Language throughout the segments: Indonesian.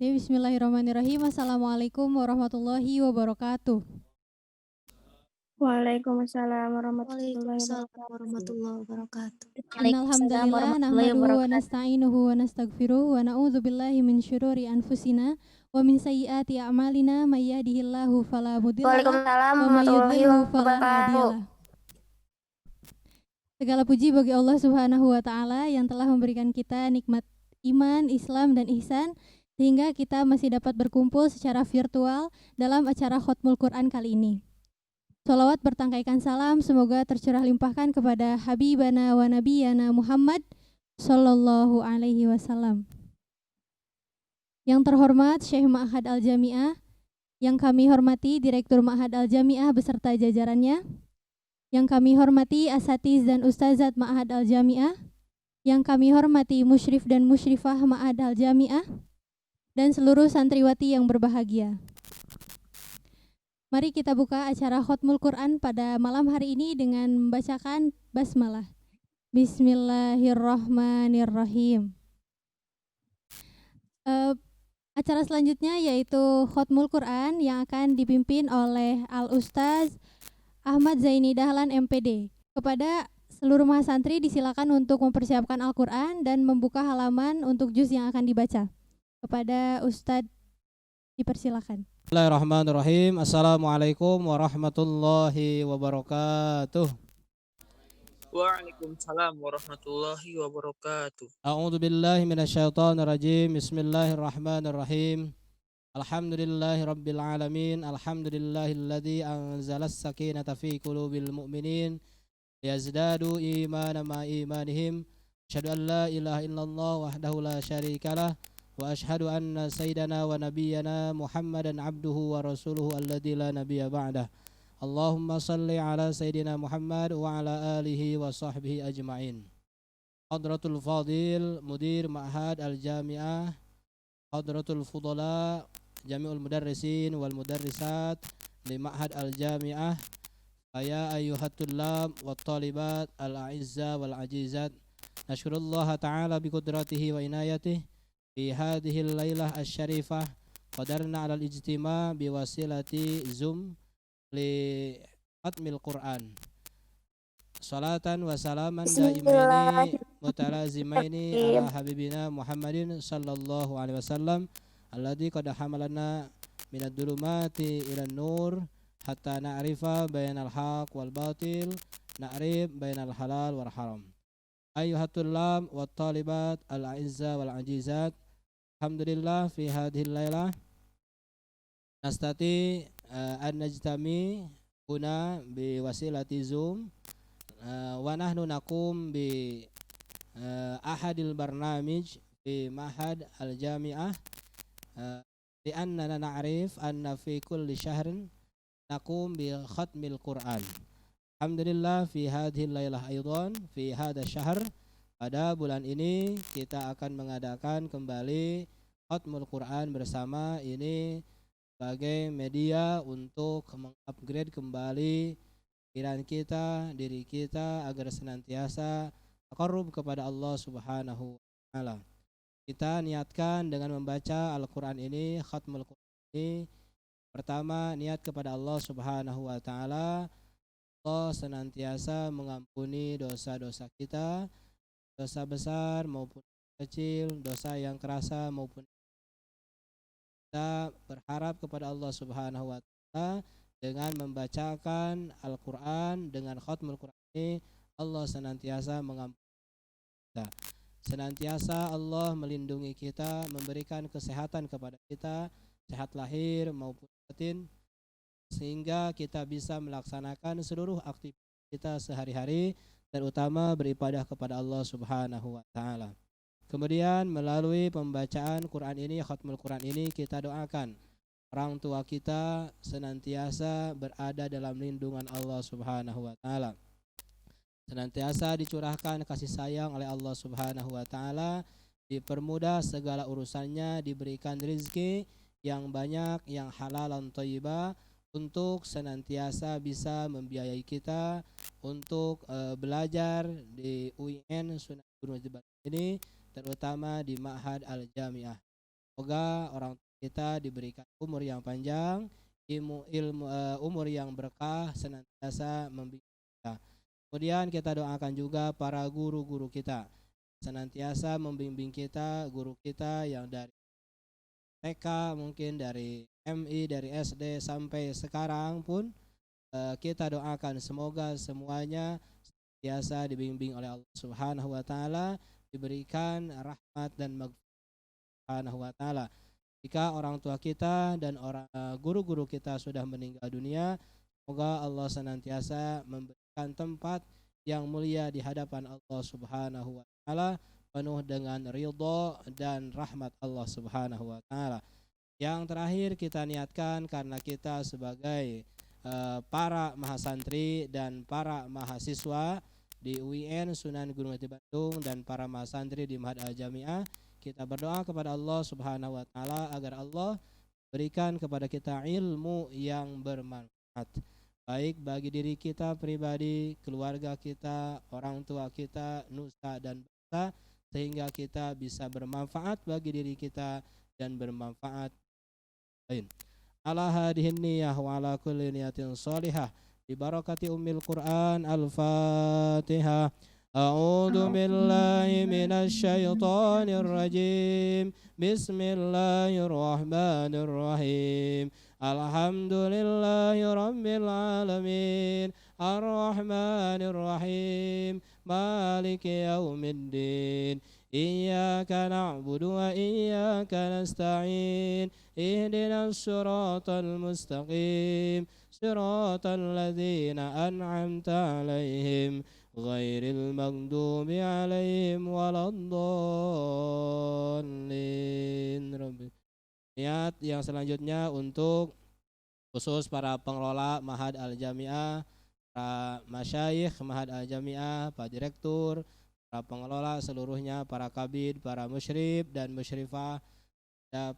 Bismillahirrahmanirrahim. Assalamualaikum warahmatullahi wabarakatuh. Waalaikumsalam warahmatullahi Waalaikumsalam wabarakatuh. warahmatullahi wabarakatuh. Innal warahmatullahi nahmaduhu wa wabarakatuh. nasta'inuhu wa nastaghfiruh wa na'udzu billahi min syururi anfusina wa min sayyiati a'malina may yahdihillahu fala mudhillalah Waalaikumsalam wa may warahmatullahi yudlilhu fala wabarakatuh. hadiyalah. Segala puji bagi Allah Subhanahu wa taala yang telah memberikan kita nikmat iman, Islam dan ihsan sehingga kita masih dapat berkumpul secara virtual dalam acara Khatmul Quran kali ini. Sholawat bertangkaikan salam semoga tercurah limpahkan kepada Habibana wa Nabiyana Muhammad Sallallahu alaihi wasallam. Yang terhormat Syekh Ma'had Al-Jami'ah, yang kami hormati Direktur Ma'had Al-Jami'ah beserta jajarannya, yang kami hormati Asatiz dan Ustazat Ma'had Al-Jami'ah, yang kami hormati Musyrif dan Musyrifah Ma'had Al-Jami'ah, dan seluruh santriwati yang berbahagia. Mari kita buka acara Khatmul Quran pada malam hari ini dengan membacakan basmalah. Bismillahirrahmanirrahim. Acara selanjutnya yaitu Khatmul Quran yang akan dipimpin oleh Al-Ustaz Ahmad Zaini Dahlan MPD. Kepada seluruh mahasantri disilakan untuk mempersiapkan Al-Quran dan membuka halaman untuk juz yang akan dibaca. Kepada Ustadz dipersilakan. Bismillahirrahmanirrahim. Assalamualaikum warahmatullahi wabarakatuh. Waalaikumsalam warahmatullahi wabarakatuh. A'udzu billahi minasyaitonir rajim. Bismillahirrahmanirrahim. Alhamdulillahi rabbil alamin. Alhamdulillahilladzi anzalas sakinata fi qulubil mu'minin liyazdadu imanan ma imanihim. Asyhadu an la ilaha illallah wahdahu la syarikalah wa asyhadu anna sayyidana wa nabiyyana Muhammadan abduhu wa rasuluhu alladzi la nabiyya ba'dah. Allahumma salli ala sayyidina Muhammad wa ala alihi wa sahbihi ajma'in. Hadratul Fadil Mudir Ma'had Al-Jami'ah, Hadratul Fudala Jami'ul Mudarrisin wal Mudarrisat li Ma'had Al-Jami'ah, ya ayyuhat tullab wat talibat al-a'izza wal ajizat, nashkurullaha ta'ala bi qudratihi wa inayatihi fi hadhihi al-lailah asy-syarifah qadarna 'ala al-ijtima' bi wasilati Zoom li khatmil Quran. Salatan wa salaman daimaini mutalazimaini ala habibina Muhammadin sallallahu alaihi wasallam alladzi qad hamalana minad dhulumati ilan nur hatta na'rifa bainal haq wal batil, na'rif bainal halal wal haram. Ayyuhat tullab wat talibat al-a'izza wal ajizat, alhamdulillah fi hadhihi al-lailah nastati an najtami huna bi wasilati Zoom wa nahnu naqum bi ahadil barnamij fi Ma'had Al-Jami'ah li annana na'rif anna fi kulli syahrin naqum bi khatmil Quran. Alhamdulillah fi hadhihi lailah aidan fi hadha syahr, pada bulan ini kita akan mengadakan kembali khatmul Quran bersama. Ini sebagai media untuk mengupgrade kembali pikiran kita, diri kita agar senantiasa taqarrub kepada Allah Subhanahu wa taala. Kita niatkan dengan membaca Al-Qur'an ini, khatmul Qur'an ini, pertama niat kepada Allah Subhanahu wa taala. Allah senantiasa mengampuni dosa-dosa kita, dosa besar maupun kecil, dosa yang kerasa maupun. Kita berharap kepada Allah Subhanahu wa taala dengan membacakan Al-Qur'an, dengan khatmul Qur'an ini Allah senantiasa mengampuni kita. Senantiasa Allah melindungi kita, memberikan kesehatan kepada kita, sehat lahir maupun batin, sehingga kita bisa melaksanakan seluruh aktivitas kita sehari-hari, terutama beribadah kepada Allah Subhanahu wa taala. Kemudian melalui pembacaan Quran ini, khatmul Quran ini, kita doakan orang tua kita senantiasa berada dalam lindungan Allah Subhanahu wa taala. Senantiasa dicurahkan kasih sayang oleh Allah Subhanahu wa taala, dipermudah segala urusannya, diberikan rezeki yang banyak, yang halal dan thayyibah, untuk senantiasa bisa membiayai kita untuk belajar di UIN Sunan Gunung Jabal ini, terutama di Ma'had Al-Jami'ah. Semoga orang tua kita diberikan umur yang panjang, umur yang berkah, senantiasa membimbing kita. Kemudian kita doakan juga para guru-guru kita, senantiasa membimbing kita, guru kita yang dari TK, mungkin dari MI, dari SD sampai sekarang pun kita doakan semoga semuanya biasa dibimbing oleh Allah Subhanahu wa taala, diberikan rahmat dan maghfirah Subhanahu wa taala. Jika orang tua kita dan guru-guru kita sudah meninggal dunia, semoga Allah senantiasa memberikan tempat yang mulia di hadapan Allah Subhanahu wa taala, penuh dengan ridha dan rahmat Allah Subhanahu wa taala. Yang terakhir kita niatkan karena kita sebagai para mahasantri dan para mahasiswa di UIN Sunan Gunung Jati Bandung dan para mahasantri di Ma'had Al-Jami'ah, kita berdoa kepada Allah Subhanahu wa taala agar Allah berikan kepada kita ilmu yang bermanfaat, baik bagi diri kita pribadi, keluarga kita, orang tua kita, nusa dan bangsa, sehingga kita bisa bermanfaat bagi diri kita dan bermanfaat lain. Ala hadihin niyah wa ala kulli niyatin salihah bi barakati ummil Qur'an. Al-Fatihah. A'udzu billahi minasy syaithanir rajim. Bismillahirrahmanirrahim. Alhamdulillahi rabbil alamin. Ar-Rahmanir Rahim. Maliki yaumiddin. Iyyaka na'budu wa iyyaka nasta'in. Ihdinas siratal mustaqim. Siratal ladzina an'amta 'alaihim ghairil maghdubi 'alaihim waladdallin. Niat yang selanjutnya untuk khusus para pengelola Ma'had Al-Jami'ah, para masyayikh Ma'had Al-Jami'ah, Pak Direktur, para pengelola seluruhnya, para kabid, para musyrif dan musyrifah,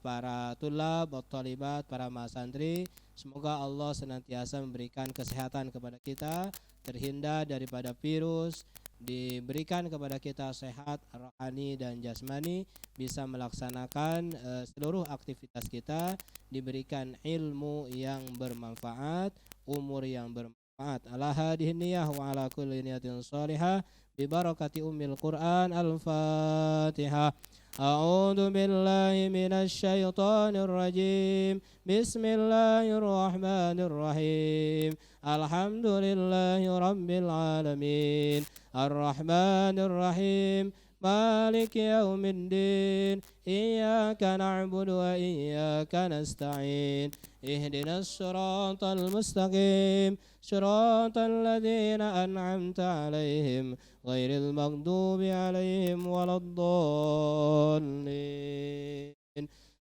para tulab, talibat, para mahasantri. Semoga Allah senantiasa memberikan kesehatan kepada kita, terhindar daripada virus, diberikan kepada kita sehat rohani dan jasmani, bisa melaksanakan seluruh aktivitas kita, diberikan ilmu yang bermanfaat, umur yang bermanfaat. Ala hadihin niyah wa ala kulli niyatin salihah bi barakati ummil Qur'an. Al-Fatihah. A'udzu billahi minasy syaithanir rajim. Bismillahirrahmanirrahim. Alhamdulillahi rabbil alamin. Ar-Rahmanir Rahim. Maliki yaumiddin. Iyyaka na'budu wa iyyaka nasta'in. Ihdinas siratal mustaqim. Siratal ladzina an'amta 'alaihim ghairil maghdubi 'alaihim waladdallin.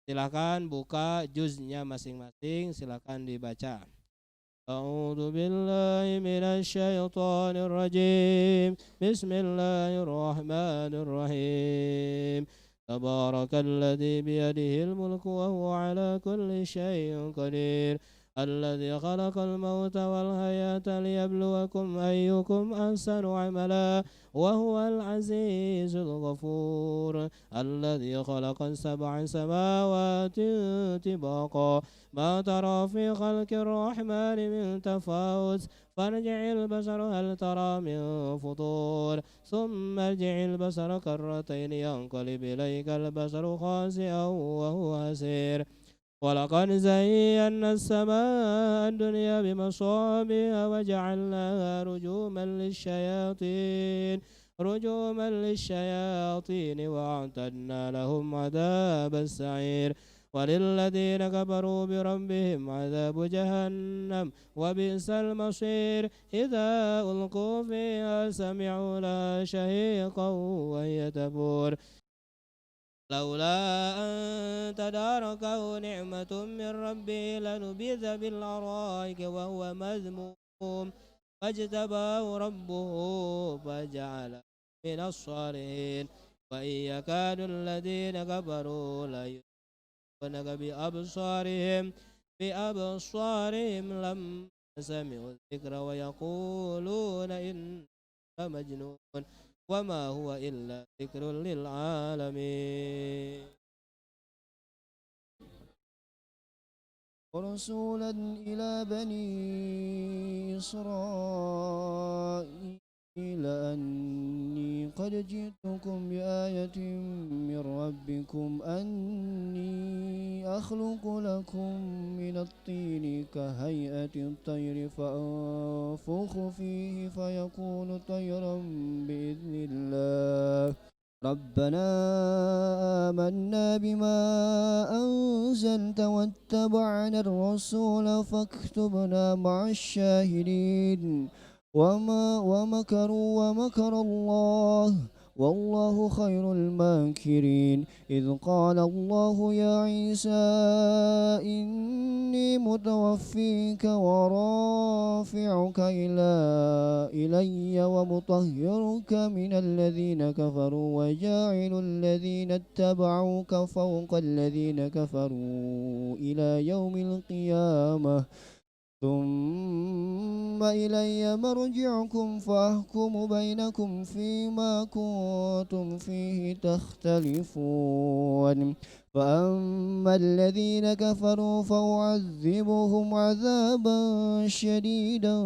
Silakan buka juznya masing-masing, silakan dibaca. A'udzu billahi minasy syaithanir rajim. Bismillahirrahmanirrahim. Tabarakalladzi biyadihil mulku wa huwa 'ala kulli syai'in qadir. الذي خلق الموت والحياة ليبلوكم أيكم أحسن عملا وهو العزيز الغفور. الذي خلق 7 سماوات طباقا ما ترى في خلق الرحمن من تفاوت فارجع البصر هل ترى من فطور ثم ارجع البصر كرتين ينقلب إليك البصر خاسئا وهو حسير. ولقد زينا السماء الدنيا بمصابيح وجعلناها رجوما للشياطين وأعتدنا لهم عذاب السعير. وللذين كفروا بربهم عذاب جهنم وبئس المصير. إذا ألقوا فيها سمعوا لها شهيقا وهي تفور لولا أن تداركه نعمة من ربه لنبذ بالعراء وهو مذموم فاجتباه ربه فجعله من الصالحين. وإن يكاد الذين كفروا ليزلقونك بأبصارهم لما سمعوا الذكر ويقولون إنه مجنون وما هو إلا ذكر للعالمين. ورسولا إلى بني إسرائيل أني قد جئتكم بآية من ربكم أني أخلق لكم من الطين كهيئة الطير فأنفخ فيه فيكون طيرا بإذن الله. ربنا آمنا بما أنزلت واتبعنا الرسول فاكتبنا مع الشاهدين. ومكروا ومكر الله والله خير الماكرين. إذ قال الله يا عيسى إني متوفيك ورافعك إلي ومطهرك من الذين كفروا وجاعل الذين اتبعوك فوق الذين كفروا إلى يوم القيامة. ثم إلي مرجعكم فأحكم بينكم فيما كنتم فيه تختلفون. فأما الذين كفروا فأعذبهم عذابا شديدا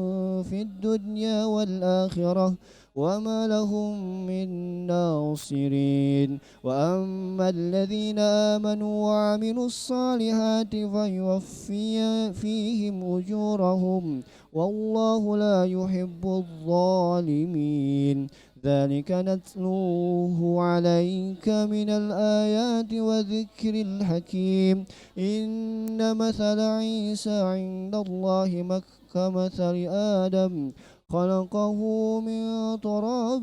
في الدنيا والآخرة وما لهم من ناصرين. وأما الذين آمنوا وعملوا الصالحات فيوفي فيهم أجورهم والله لا يحب الظالمين. ذلك نتلوه عليك من الآيات وذكر الحكيم. إن مثل عيسى عند الله كمثل آدم خلقه من تراب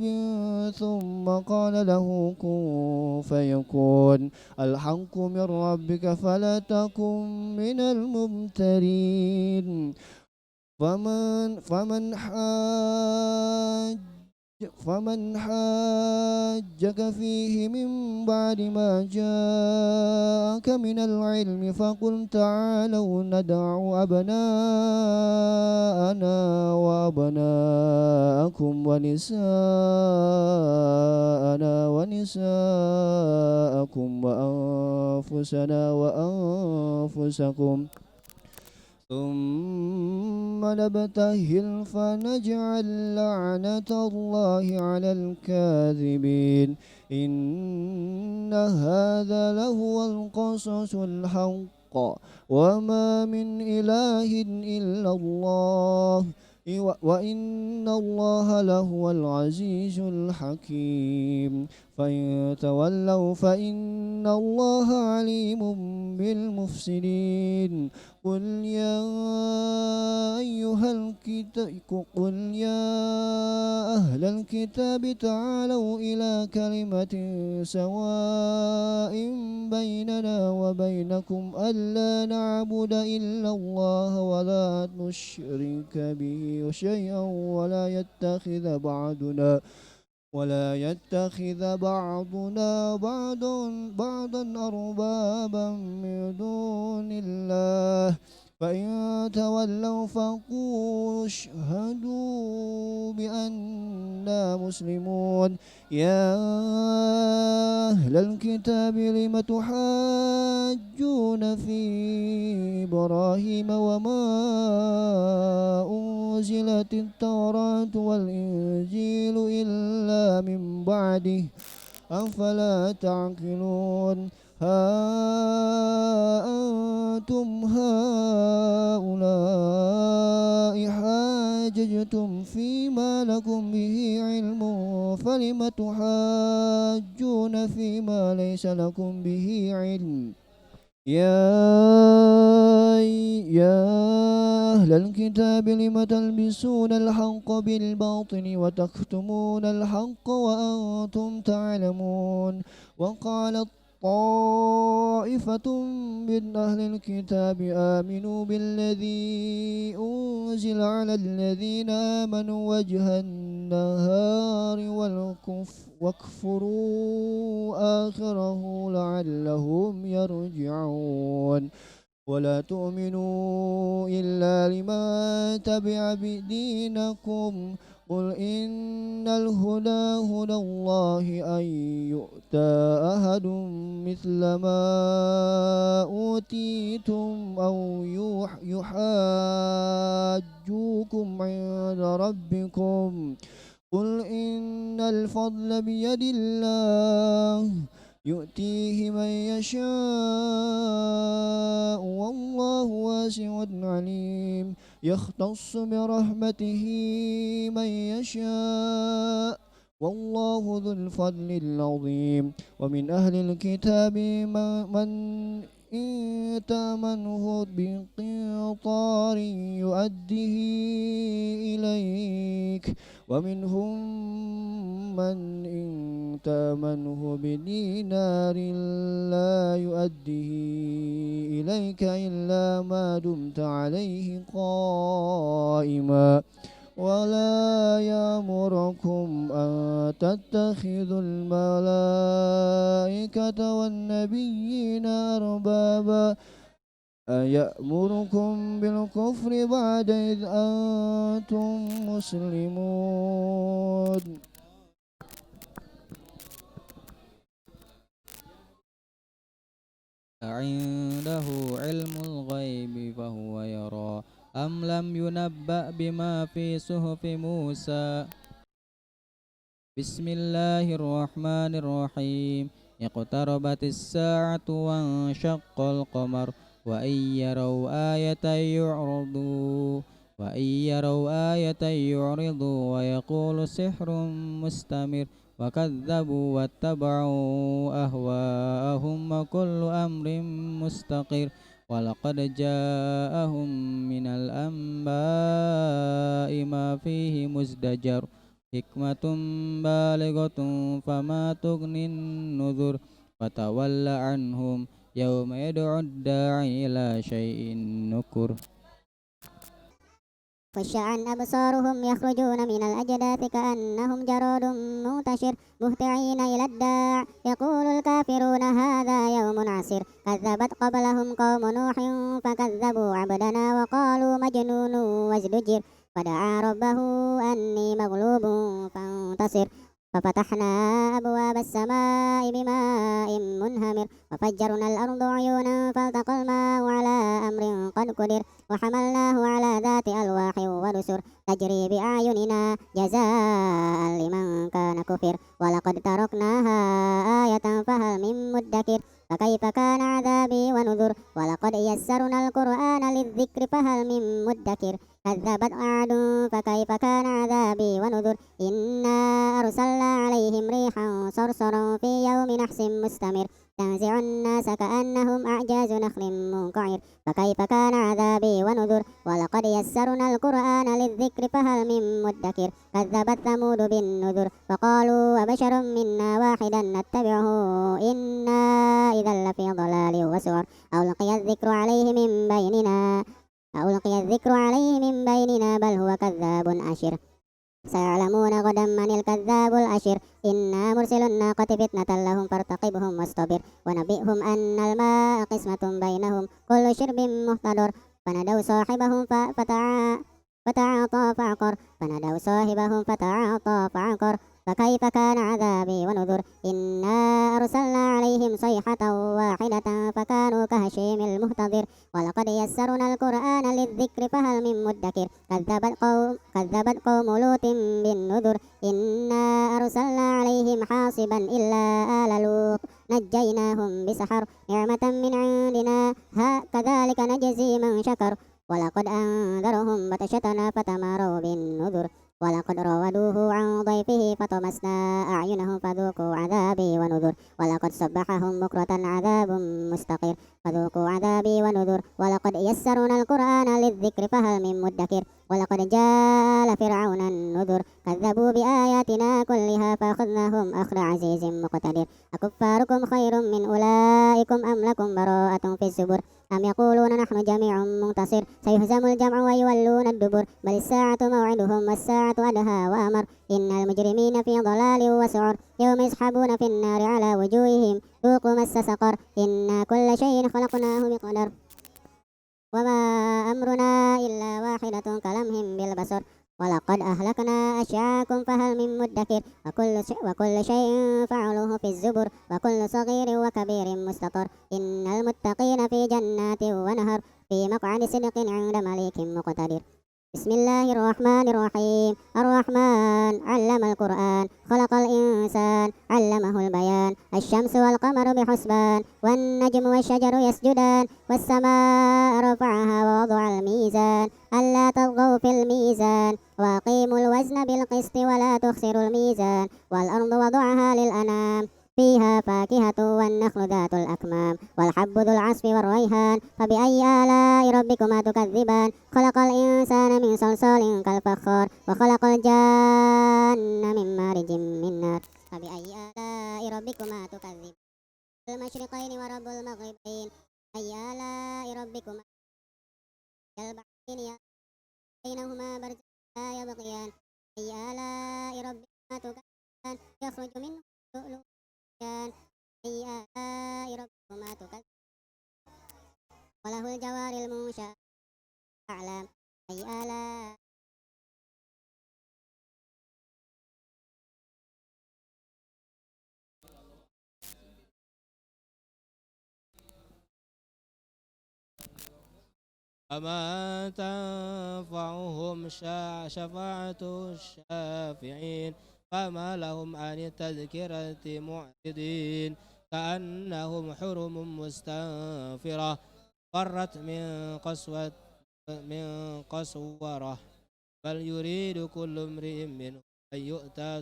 ثم قال له كن فيكون. الحق من ربك فلا تكن من الممترين. فمن حاجك فيه من بعد ما جاءك من العلم فقل تعالوا ندع أبناءنا وأبناءكم ونساءنا ونساءكم وأنفسنا وأنفسكم ثم نبتهل فنجعل لعنة الله على الكاذبين. إن هذا لهو القصص الحق وما من إله إلا الله وإن الله لهو العزيز الحكيم. فإن تولوا فإن الله عليم بالمفسدين. قل يا أهل الكتاب تعالوا إلى كلمة سواء بيننا وبينكم ألا نعبد إلا الله ولا نشرك به شيئا ولا يتخذ بعضنا بعضا أربابا من دون الله. فإن تولوا فقولوا اشهدوا بأننا مسلمون. يا أهل الكتاب لم تحاجون في إبراهيم وما أنزلت التوراة والإنجيل إلا من بعده أفلا تعقلون. ها أنتم هؤلاء حاججتم فيما لكم به علم فلم تحاجون فيما ليس لكم به علم. يا أهل الكتاب لم تلبسون الحق بالباطل وتكتمون الحق وأنتم تعلمون. وقالت طائفة من أهل الكتاب آمنوا بالذي أنزل على الذين آمنوا وجه النهار واكفروا آخره لعلهم يرجعون. ولا تؤمنوا إلا لمن تبع دينكم. قل إن الهدى هدى الله أن يؤتى أحد مثل ما أوتيتم أو حاجوكم عند ربكم قل إن الفضل بيد الله يؤتيه من يشاء والله واسع عليم يختص برحمته من يشاء والله ذو الفضل العظيم ومن أهل الكتاب من إن تأمنه بقنطار يؤديه إليك ومنهم من إن تأمنه بدينار لا يؤديه إليك إلا ما دمت عليه قائما ولا يأمركم أن تتخذوا الملائكة والنبيين أربابا أيأمركم بالكفر بعد إذ أنتم مسلمون عنده علم الغيب فهو يرى أم لم ينبأ بما في صحف موسى بسم الله الرحمن الرحيم اقتربت الساعة وانشق القمر وإن يروا آية يعرضوا ويقول سحر مستمر وكذبوا واتبعوا أهواءهم وكل أمر مستقر ولقد جاءهم من الأنباء ما فيه مزدجر حكمة بالغة فما تغني النذر فتول عنهم يوم يدعو الداعي إلى شيء نكر خشعا أبصارهم يخرجون من الأجداث كأنهم جراد منتشر مهطعين إلى الداع يقول الكافرون هذا يوم عسر كذبت قبلهم قوم نوح فكذبوا عبدنا وقالوا مجنون وازدجر فدعا ربه أني مغلوب فانتصر ففتحنا أبواب السماء بماء منهمر وفجرنا الأرض عيونا فالتقى الماء على أمر قد قدر وحملناه على ذات ألواح ودسر تجري بأعيننا جزاء لمن كان كفر ولقد تركناها آية فهل من مدكر فكيف كان عذابي ونذر ولقد يسرنا القرآن للذكر فهل من مدكر كذبت عاد فكيف كان عذابي ونذر إنا أرسلنا عليهم ريحا صرصرا في يوم نحس مستمر تنزع الناس كأنهم أعجاز نخل منقعر فكيف كان عذابي ونذر ولقد يسرنا القرآن للذكر فهل من مدكر كذبت ثمود بالنذر فقالوا أبشر منا واحدا نتبعه إنا إذا لفي ضلال وسعر ألقي الذكر عليه من بيننا بل هو كذاب أشر سيعلمون غدا من الكذاب الأشر إنا مرسل الناقة فتنة لهم فارتقبهم واصطبر ونبئهم أن الماء قسمة بينهم كل شرب محتضر فنادوا صاحبهم فتعاطى فعقر فكيف كان عذابي ونذر إنا أرسلنا عليهم صيحة واحدة فكانوا كهشيم المهتضر ولقد يسرنا القرآن للذكر فهل من مدكر كذبت قوم لوط بالنذر إنا أرسلنا عليهم حاصبا إلا آل لوط نجيناهم بسحر نعمة من عندنا كذلك نجزي من شكر ولقد أنذرهم بطشتنا فتماروا بالنذر ولقد راودوه عن ضيفه فطمسنا أعينهم فذوقوا عذابي ونذر ولقد صبحهم بكرة عذاب مستقر فذوقوا عذابي ونذر ولقد يسرنا القرآن للذكر فهل من مدكر ولقد جاء فرعون النذر كذبوا بآياتنا كلها فأخذناهم أخذ عزيز مقتدر أكفاركم خير من أولئكم أم لكم براءة في الزبر أم يقولون نحن جميع منتصر سيهزم الجمع ويولون الدبر بل الساعة موعدهم والساعة أدهى وأمر إن المجرمين في ضلال وسعر يوم يسحبون في النار على وجوههم ذوقوا مس سقر إنا كل شيء خلقناه بقدر وما أمرنا إلا واحدة كلمح بالبصر ولقد أهلكنا أشياعكم فهل من مدكر وكل شيء فعلوه في الزبر وكل صغير وكبير مستطر إن المتقين في جنات ونهر في مقعد صدق عند مليك مقتدر بسم الله الرحمن الرحيم الرحمن علم القرآن خلق الإنسان علمه البيان الشمس والقمر بحسبان والنجم والشجر يسجدان والسماء رفعها ووضع الميزان ألا تطغوا في الميزان وأقيموا الوزن بالقسط ولا تخسروا الميزان والأرض وضعها للأنام فيها فاكهة والنخل ذات الأكمام والحب ذو العصف والريحان فبأي آلاء ربكما تكذبان خلق الإنسان من صلصال كالفخار وخلق الجان من مارج من نار فبأي آلاء ربكما تكذبان المشرقين ورب المغربين أي آلاء ربكما البحرين بينهما برزخ لا يبغيان أي آلاء ربكما تكذبان يخرج منه اللؤلؤ أي آلاء ربكما تكذبان وله الجوار المنشآت أعلام أي آلاء فما تنفعهم شفاعة الشافعين فما لهم عن التذكرة معرضين كأنهم حرم مستنفرة فرت من قسورة بل يريد كل امرئ منهم أن يؤتى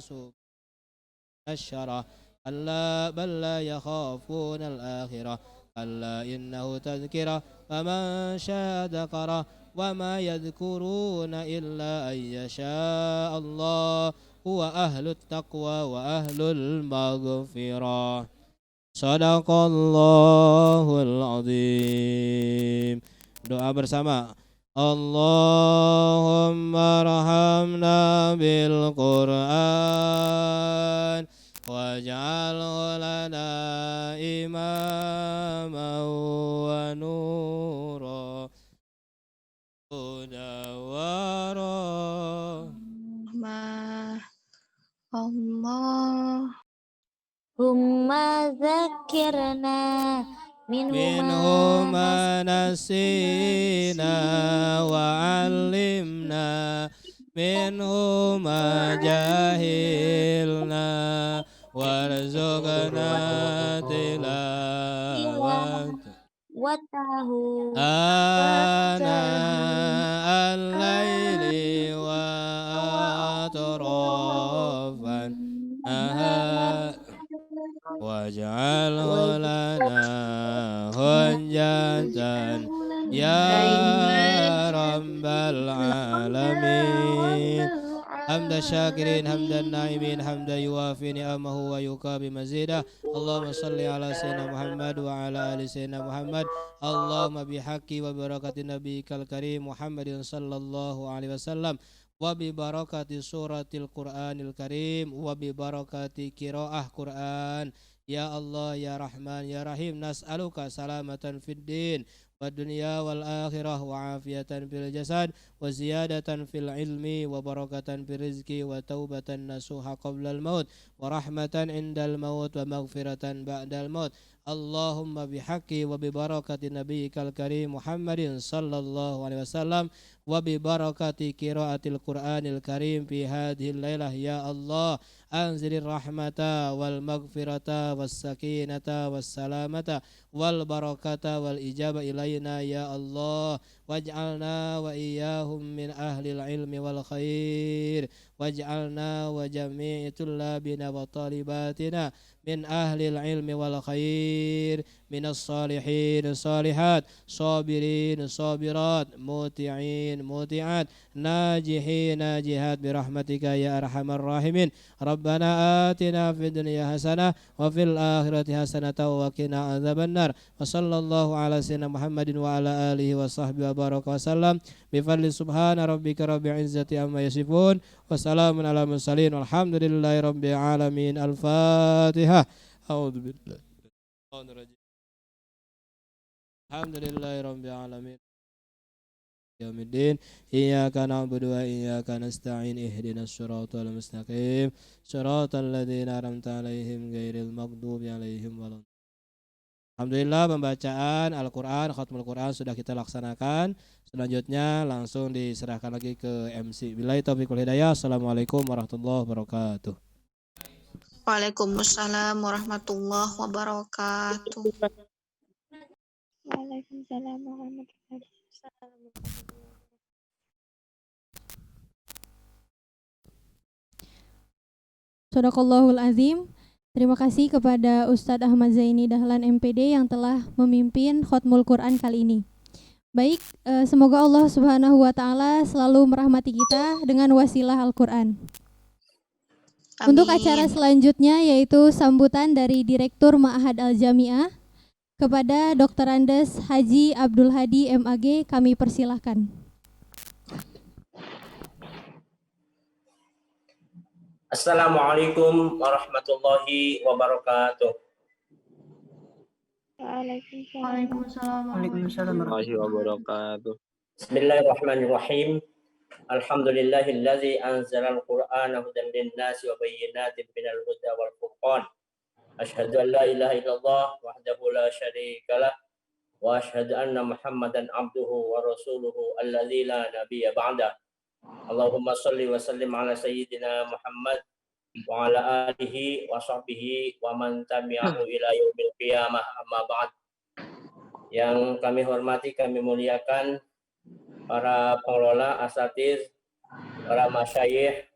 الشرة ألا بل لا يخافون الآخرة ألا إنه تذكرة فمن شاء ذكره وما يذكرون إلا أن يشاء الله هو أهل التقوى وأهل المغفرة صدق الله العظيم. Doa bersama. Allahumma rahamna bil Qur'an waj'alhu lana imaman wa nura huda wa Allahumma zakirna minhu ma nasina wa 'allimna minhu ma jahilna warzuqna tilawat watahu ana al-laili wa atrafan waj'alhu lana hujjatan ya rabbal alamin. Hamda syakirin hamdan naimin hamda yuafi ni'amahu wa yukabi mazidah. Allahumma salli ala sayyidina Muhammad wa ala ali sayyidina Muhammad. Allahumma bihaqqi wa barakati nabiyikal karim Muhammadin sallallahu alaihi wasallam wa bi barakati suratil Qur'anil karim wa bi barakati qiraah Qur'an. Ya Allah ya Rahman ya Rahim nas'aluka salamatan fid din wa dunya wal akhirah wa afiyatan fil jasad wa ziyadatan fil ilmi wa barakatan fil rizqi wa taubatan nasuha qabla al maut wa rahmatan indal maut wa maghfiratan ba'dal maut. Allahumma bihaqqi wa bi barakati nabiyyikal karim Muhammadin sallallahu alaihi wasallam wa bi barakati qiraatil Qur'anil karim fi hadhil lailah ya Allah anzilir rahmata wal maghfirata was sakinata was salamata wal barakata wal ijaba ilaina ya Allah waj'alna wa iyyahum min ahlil ilmi wal khair waj'alna wa jami'i tullabina wa talibatina min ahlil ilmi wal khair minas salihin salihat sabirin sabirat muti'in muti'at najihin najihat birahmatika ya arhamar rahimin. Rabbana atina fid dunya hasanah wa fil akhirati hasanah wa qina adzabannar. Wa sallallahu ala sayyidina Muhammadin wa ala alihi wa sahbihi wa baraka wa sallam bi fadli subhana rabbika rabbil izzati amma yasifun wa salamun ala mursalin walhamdulillahi rabbil alamin. Al-Fatihah. A'udzu billahi minasyaitonir rajim. Alhamdulillahi rabbil alamin. yaumiddin. Iyyaka na'budu wa iyyaka nasta'in. Ihdinas siratal mustaqim. Siratal ladzina an'amta 'alaihim ghairil maghdubi 'alaihim waladdallin. Alhamdulillah, pembacaan Al-Quran, khatmul Quran sudah kita laksanakan. Selanjutnya langsung diserahkan lagi ke MC. Billahi taufiq wal hidayah. Assalamualaikum warahmatullahi wabarakatuh. Waalaikumsalam warahmatullahi wabarakatuh. Waalaikumsalam warahmatullahi wabarakatuh. Shadaqallahul azim. Terima kasih kepada Ustadz Ahmad Zaini Dahlan MPD yang telah memimpin Khatmul Quran kali ini. Baik, semoga Allah Subhanahu wa taala selalu merahmati kita dengan wasilah Al-Qur'an. Untuk acara selanjutnya yaitu sambutan dari Direktur Ma'had Al-Jami'ah kepada Dr. Andes Haji Abdul Hadi MAG, kami persilahkan. Assalamualaikum warahmatullahi wabarakatuh. Waalaikumsalam warahmatullahi wabarakatuh. Bismillahirrahmanirrahim. Alhamdulillahilladzi anzalal Qur'ana hudan lin-nasi wa bayyinatin minal huda wal furqan. Asyhadu an la ilaha illallah wahdahu la syarika lah wa asyhadu anna Muhammadan abduhu wa rasuluhu alladzi la nabiyya ba'da. Allahumma shalli wa sallim ala sayyidina Muhammad wa ala alihi wa sahbihi wa man tabi'ahu ila yaumil qiyamah, amma ba'd. Yang kami hormati, kami muliakan para pengelola, asatiz, para masyayikh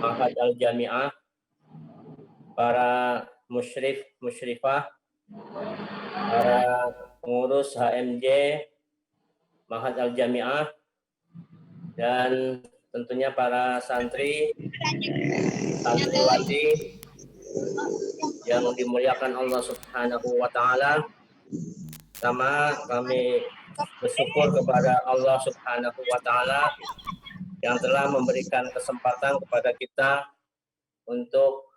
Ma'had Al-Jami'ah, para musyrif, musyrifah, para pengurus HMJ Ma'had Al-Jami'ah, dan tentunya para santri, santriwati yang dimuliakan Allah Subhanahu wa taala. Sama kami bersyukur kepada Allah Subhanahu wa taala yang telah memberikan kesempatan kepada kita untuk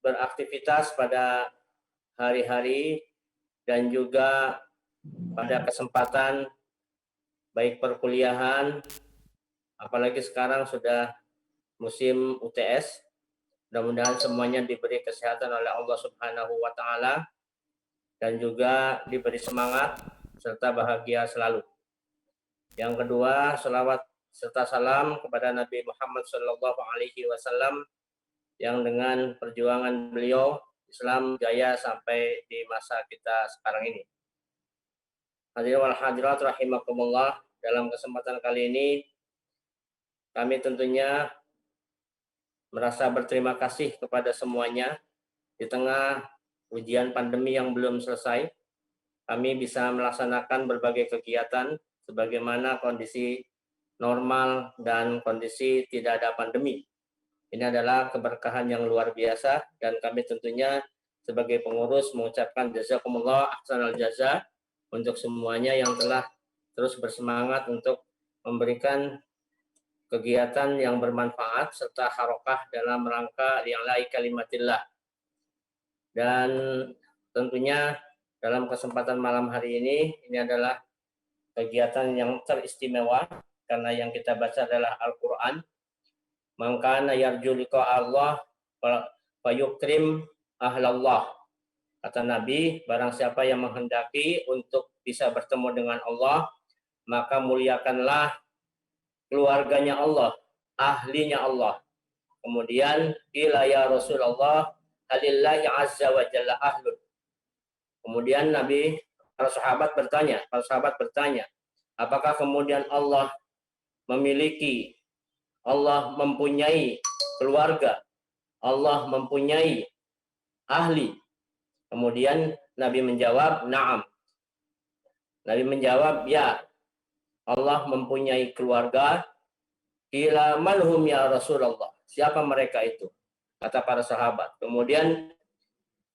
beraktivitas pada hari-hari dan juga pada kesempatan baik perkuliahan, apalagi sekarang sudah musim UTS. Mudah-mudahan semuanya diberi kesehatan oleh Allah Subhanahu wa taala dan juga diberi semangat serta bahagia selalu. Yang kedua, selawat serta salam kepada Nabi Muhammad SAW yang dengan perjuangan beliau Islam jaya sampai di masa kita sekarang ini. Hadirin wal hadirat rahimakumullah, dalam kesempatan kali ini kami tentunya merasa berterima kasih kepada semuanya. Di tengah ujian pandemi yang belum selesai, kami bisa melaksanakan berbagai kegiatan sebagaimana kondisi normal dan kondisi tidak ada pandemi. Ini adalah keberkahan yang luar biasa dan kami tentunya sebagai pengurus mengucapkan jazakumullah ahsanal jaza untuk semuanya yang telah terus bersemangat untuk memberikan kegiatan yang bermanfaat serta harokah dalam rangka li'la'i kalimatillah. Dan tentunya dalam kesempatan malam hari ini adalah kegiatan yang teristimewa karena yang kita baca adalah Al-Quran. Man kana yarju liqa Allah fa yukrim ahlallah. Kata Nabi, barang siapa yang menghendaki untuk bisa bertemu dengan Allah, maka muliakanlah keluarganya Allah, ahlinya Allah. Kemudian, ila ya Rasulullah, halillahi azza wa jalla ahlun. Kemudian Nabi, para sahabat bertanya, apakah kemudian Allah memiliki, Allah mempunyai keluarga, Allah mempunyai ahli? Kemudian Nabi menjawab, na'am. Nabi menjawab, ya, Allah mempunyai keluarga. Qila manhum ya Rasulullah. Siapa mereka itu? Kata para sahabat. Kemudian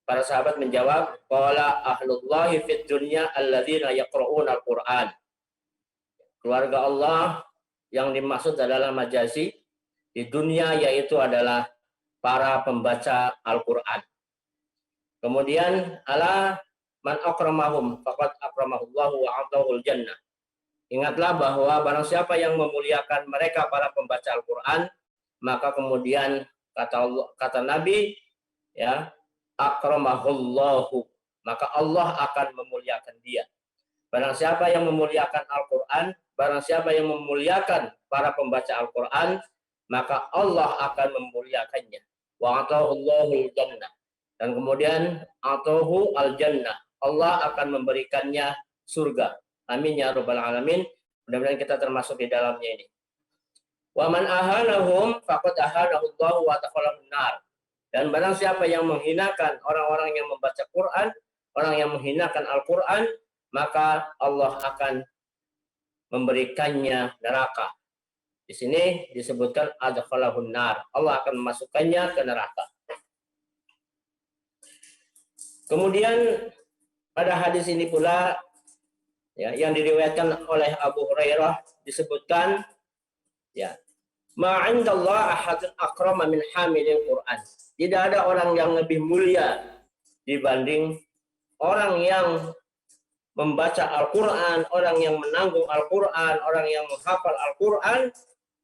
para sahabat menjawab, qala ahlullahi fid dunya alladzina yaqra'una al-Qur'an. Keluarga Allah yang dimaksud adalah majazi di dunia, yaitu adalah para pembaca Al-Qur'an. Kemudian ala man akramahum faqad akramahullahu wa a'tahul jannah. ingatlah bahwa barang siapa yang memuliakan mereka para pembaca Al-Qur'an, maka kemudian kata Nabi, ya, akramahullahu, maka Allah akan memuliakan dia. Barang siapa yang memuliakan Al-Qur'an, barang siapa yang memuliakan para pembaca Al-Qur'an, maka Allah akan memuliakannya. Wa atahullahu jannah. Dan kemudian atahu al-jannah. Allah akan memberikannya surga. Amin ya rabbal alamin. Mudah-mudahan kita termasuk di dalamnya ini. Wa man ahanahum faqad ahanahu Allah wa taqallahu nar. Dan barang siapa yang menghinakan orang-orang yang membaca Quran, orang yang menghinakan Al-Quran, maka Allah akan memberikannya neraka. Di sini disebutkan adkhalahun nar. Allah akan memasukkannya ke neraka. Kemudian pada hadis ini pula, ya, yang diriwayatkan oleh Abu Hurairah disebutkan, ya, ma'indallah ahadun akrama min hamilil Quran. Tidak ada orang yang lebih mulia dibanding orang yang membaca Al-Quran, orang yang menanggung Al-Quran, orang yang menghafal Al-Quran,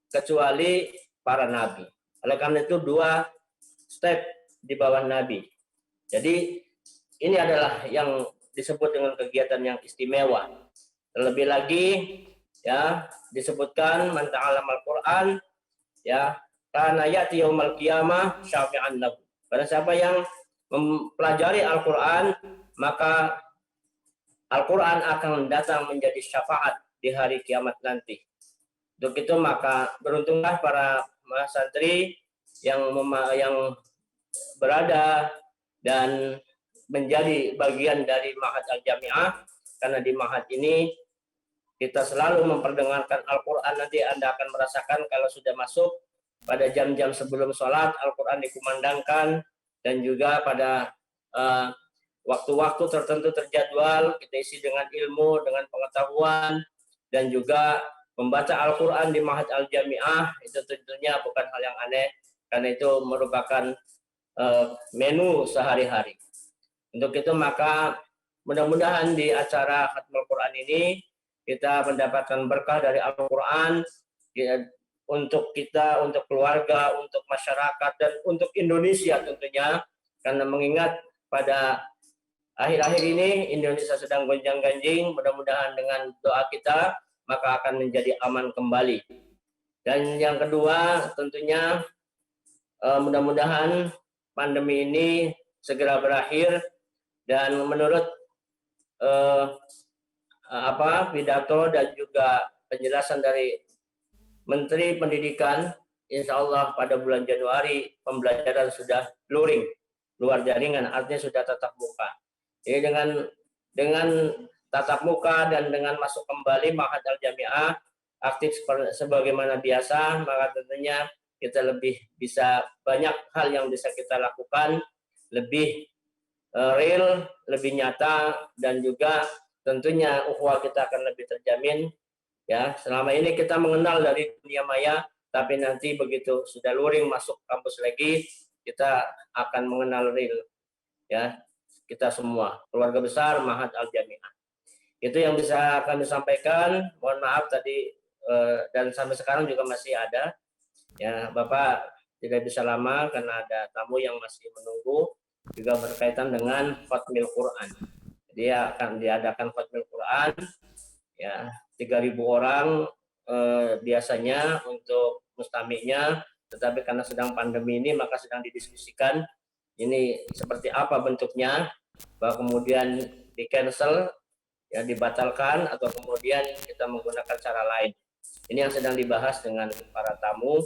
kecuali para nabi. Oleh karena itu 2 step di bawah nabi. Jadi ini adalah yang disebut dengan kegiatan yang istimewa. Terlebih lagi, ya, disebutkan man ta'allama Al-Quran, ya, kana ya'ti yaumal qiyamah syafi'an lahu. Pada siapa yang mempelajari Al-Quran, maka Al-Quran akan datang menjadi syafaat di hari kiamat nanti. Untuk itu maka beruntunglah para santri yang berada dan menjadi bagian dari Ma'had Al-Jami'ah, karena di Ma'had ini kita selalu memperdengarkan Al-Quran. Nanti Anda akan merasakan kalau sudah masuk pada jam-jam sebelum sholat, Al-Quran dikumandangkan, dan juga pada waktu-waktu tertentu terjadwal, kita isi dengan ilmu, dengan pengetahuan, dan juga membaca Al-Quran di Ma'had Al-Jami'ah, itu tentunya bukan hal yang aneh, karena itu merupakan menu sehari-hari. Untuk itu maka mudah-mudahan di acara Khatmul Quran ini kita mendapatkan berkah dari Al-Quran, ya, untuk kita, untuk keluarga, untuk masyarakat, dan untuk Indonesia tentunya, karena mengingat pada akhir-akhir ini Indonesia sedang gonjang-ganjing. Mudah-mudahan dengan doa kita maka akan menjadi aman kembali. Dan yang kedua tentunya mudah-mudahan pandemi ini segera berakhir, dan menurut pidato dan juga penjelasan dari Menteri Pendidikan, insya Allah pada bulan Januari pembelajaran sudah luring, luar jaringan, artinya sudah tatap muka. Jadi dengan tatap muka dan dengan masuk kembali Ma'had Al-Jami'ah aktif sebagaimana biasa, maka tentunya kita lebih bisa, banyak hal yang bisa kita lakukan, lebih real, lebih nyata, dan juga tentunya ukhuwah kita akan lebih terjamin. Ya, selama ini kita mengenal dari dunia maya, tapi nanti begitu sudah luring masuk kampus lagi, kita akan mengenal real. Ya, kita semua, keluarga besar Ma'had Al-Jami'ah. Itu yang bisa kami sampaikan. Mohon maaf tadi dan sampai sekarang juga masih ada. Ya, Bapak tidak bisa lama karena ada tamu yang masih menunggu, juga berkaitan dengan Khatmil Quran. Dia akan diadakan Khatmil Quran, ya, 3.000 orang biasanya untuk mustami'nya, tetapi karena sedang pandemi ini maka sedang didiskusikan ini seperti apa bentuknya, bahwa kemudian di cancel, ya, dibatalkan, atau kemudian kita menggunakan cara lain. Ini yang sedang dibahas dengan para tamu,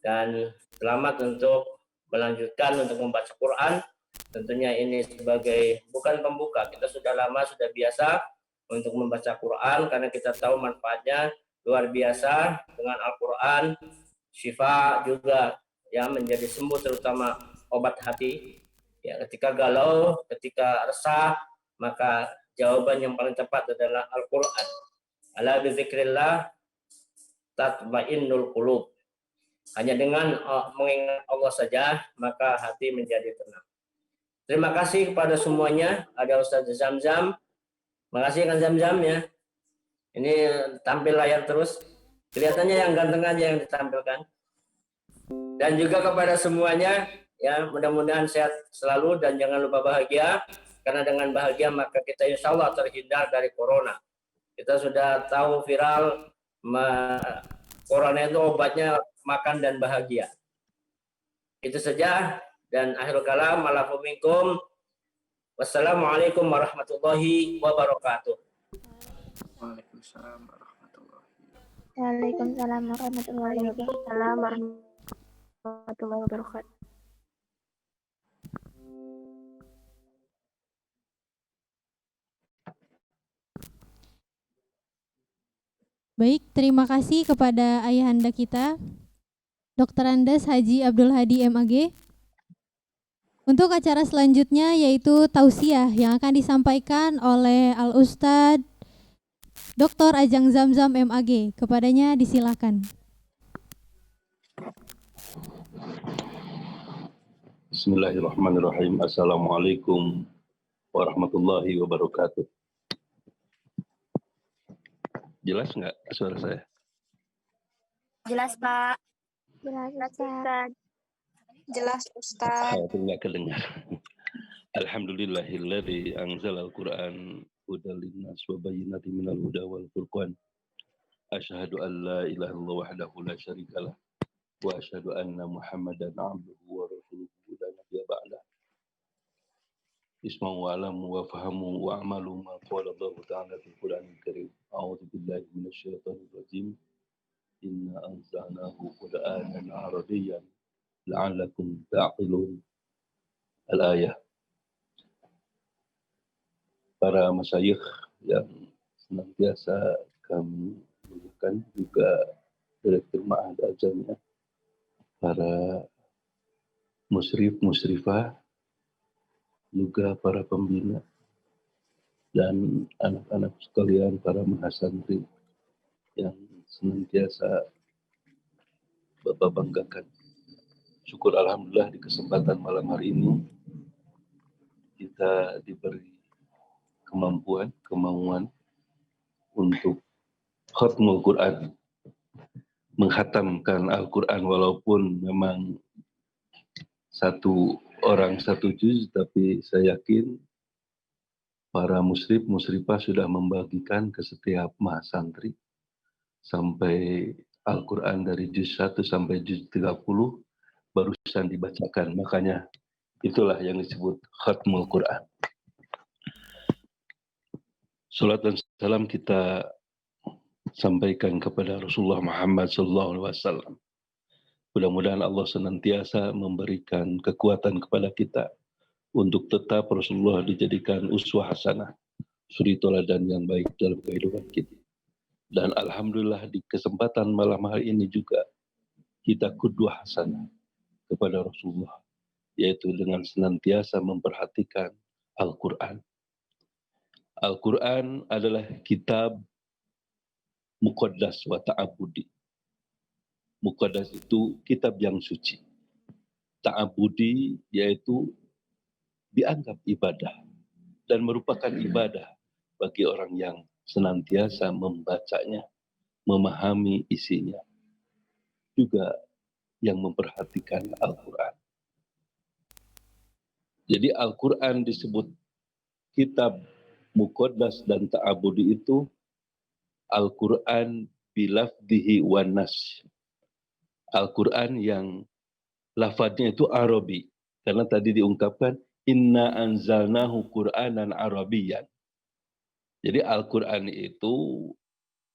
dan selamat untuk melanjutkan untuk membaca Quran. Tentunya ini sebagai bukan pembuka, kita sudah lama, sudah biasa untuk membaca Quran, karena kita tahu manfaatnya luar biasa. Dengan Al-Quran syifa juga, ya, menjadi sembuh, terutama obat hati. Ya, ketika galau, ketika resah, maka jawaban yang paling tepat adalah Al-Quran. Ala bizikrillah tatmainnul qulub. Hanya dengan mengingat Allah saja maka hati menjadi tenang. Terima kasih kepada semuanya. Ada Ustaz Zamzam. Makasih kan Zamzam, ya. Ini tampil layar terus. Kelihatannya yang ganteng aja yang ditampilkan. Dan juga kepada semuanya, ya mudah-mudahan sehat selalu dan jangan lupa bahagia. Karena dengan bahagia maka kita insya Allah terhindar dari corona. Kita sudah tahu viral, corona itu obatnya makan dan bahagia. Itu saja, dan akhirul kalam, alafu minkum. Wassalamualaikum warahmatullahi wabarakatuh. Waalaikumsalam warahmatullahi wabarakatuh. Waalaikumsalam warahmatullahi wabarakatuh. Baik, terima kasih kepada ayahanda kita, Dr. Andes Haji Abdul Hadi MAG. Untuk acara selanjutnya yaitu tausiah yang akan disampaikan oleh Al-Ustadz Dr. Ajang Zamzam MAG. Kepadanya disilakan. Bismillahirrahmanirrahim. Assalamualaikum warahmatullahi wabarakatuh. Jelas nggak suara saya? Jelas, Pak. Jelas, Ustaz. Jelas, Ustaz. Aku nggak kedengar. Alhamdulillahilladzi anzalal Qur'an hudal linnas wa bayyinatin minal huda wal furqan. Asyhadu an la ilaha illallah wahdahu la syarikalah wa asyhadu anna Muhammadan abduhu wa rasuluhu la nabiyya ba'dah. Isma'u wa alamu wa fahamu wa amalu ma qala Allah ta'ala fil Qur'anil Karim. A'udzu billahi minasyaitonir rajim. Inna anzalnahu Qur'anan Arabiyyan la'allakum ta'qilun. Al-ayah. Para masyayikh yang senantiasa kami muliakan, juga Direktur Ma'had Al-Jami'ah, para musyrif, musyrifah, juga para pembina dan anak-anak sekalian, para mahasantri yang senantiasa Bapak banggakan. Syukur alhamdulillah di kesempatan malam hari ini kita diberi kemauan untuk khatmul Quran, menghatamkan Al-Quran, walaupun memang satu orang satu juz, tapi saya yakin para musyrif, musyrifah sudah membagikan ke setiap mahasantri sampai Al-Quran dari juz 1 sampai juz 30 barusan dibacakan. Makanya itulah yang disebut khatmul Quran. Salat dan salam kita sampaikan kepada Rasulullah Muhammad SAW. Mudah-mudahan Allah senantiasa memberikan kekuatan kepada kita untuk tetap Rasulullah dijadikan uswah hasanah, suri teladan yang baik dalam kehidupan kita. Dan alhamdulillah di kesempatan malam hari ini juga kita qudwah hasanah kepada Rasulullah, yaitu dengan senantiasa memperhatikan Al-Quran. Al-Quran adalah kitab muqaddas wa ta'abudi. Muqaddas itu kitab yang suci. Ta'abudi yaitu dianggap ibadah dan merupakan ibadah bagi orang yang senantiasa membacanya, memahami isinya, juga yang memperhatikan Al-Quran. Jadi Al-Quran disebut kitab muqaddas dan ta'abudi itu Al-Quran bilafdihi wan nas. Al-Quran yang lafadznya itu Arabi. Karena tadi diungkapkan, inna anzalnahu Qur'anan Arabiyyan. Jadi Al-Quran itu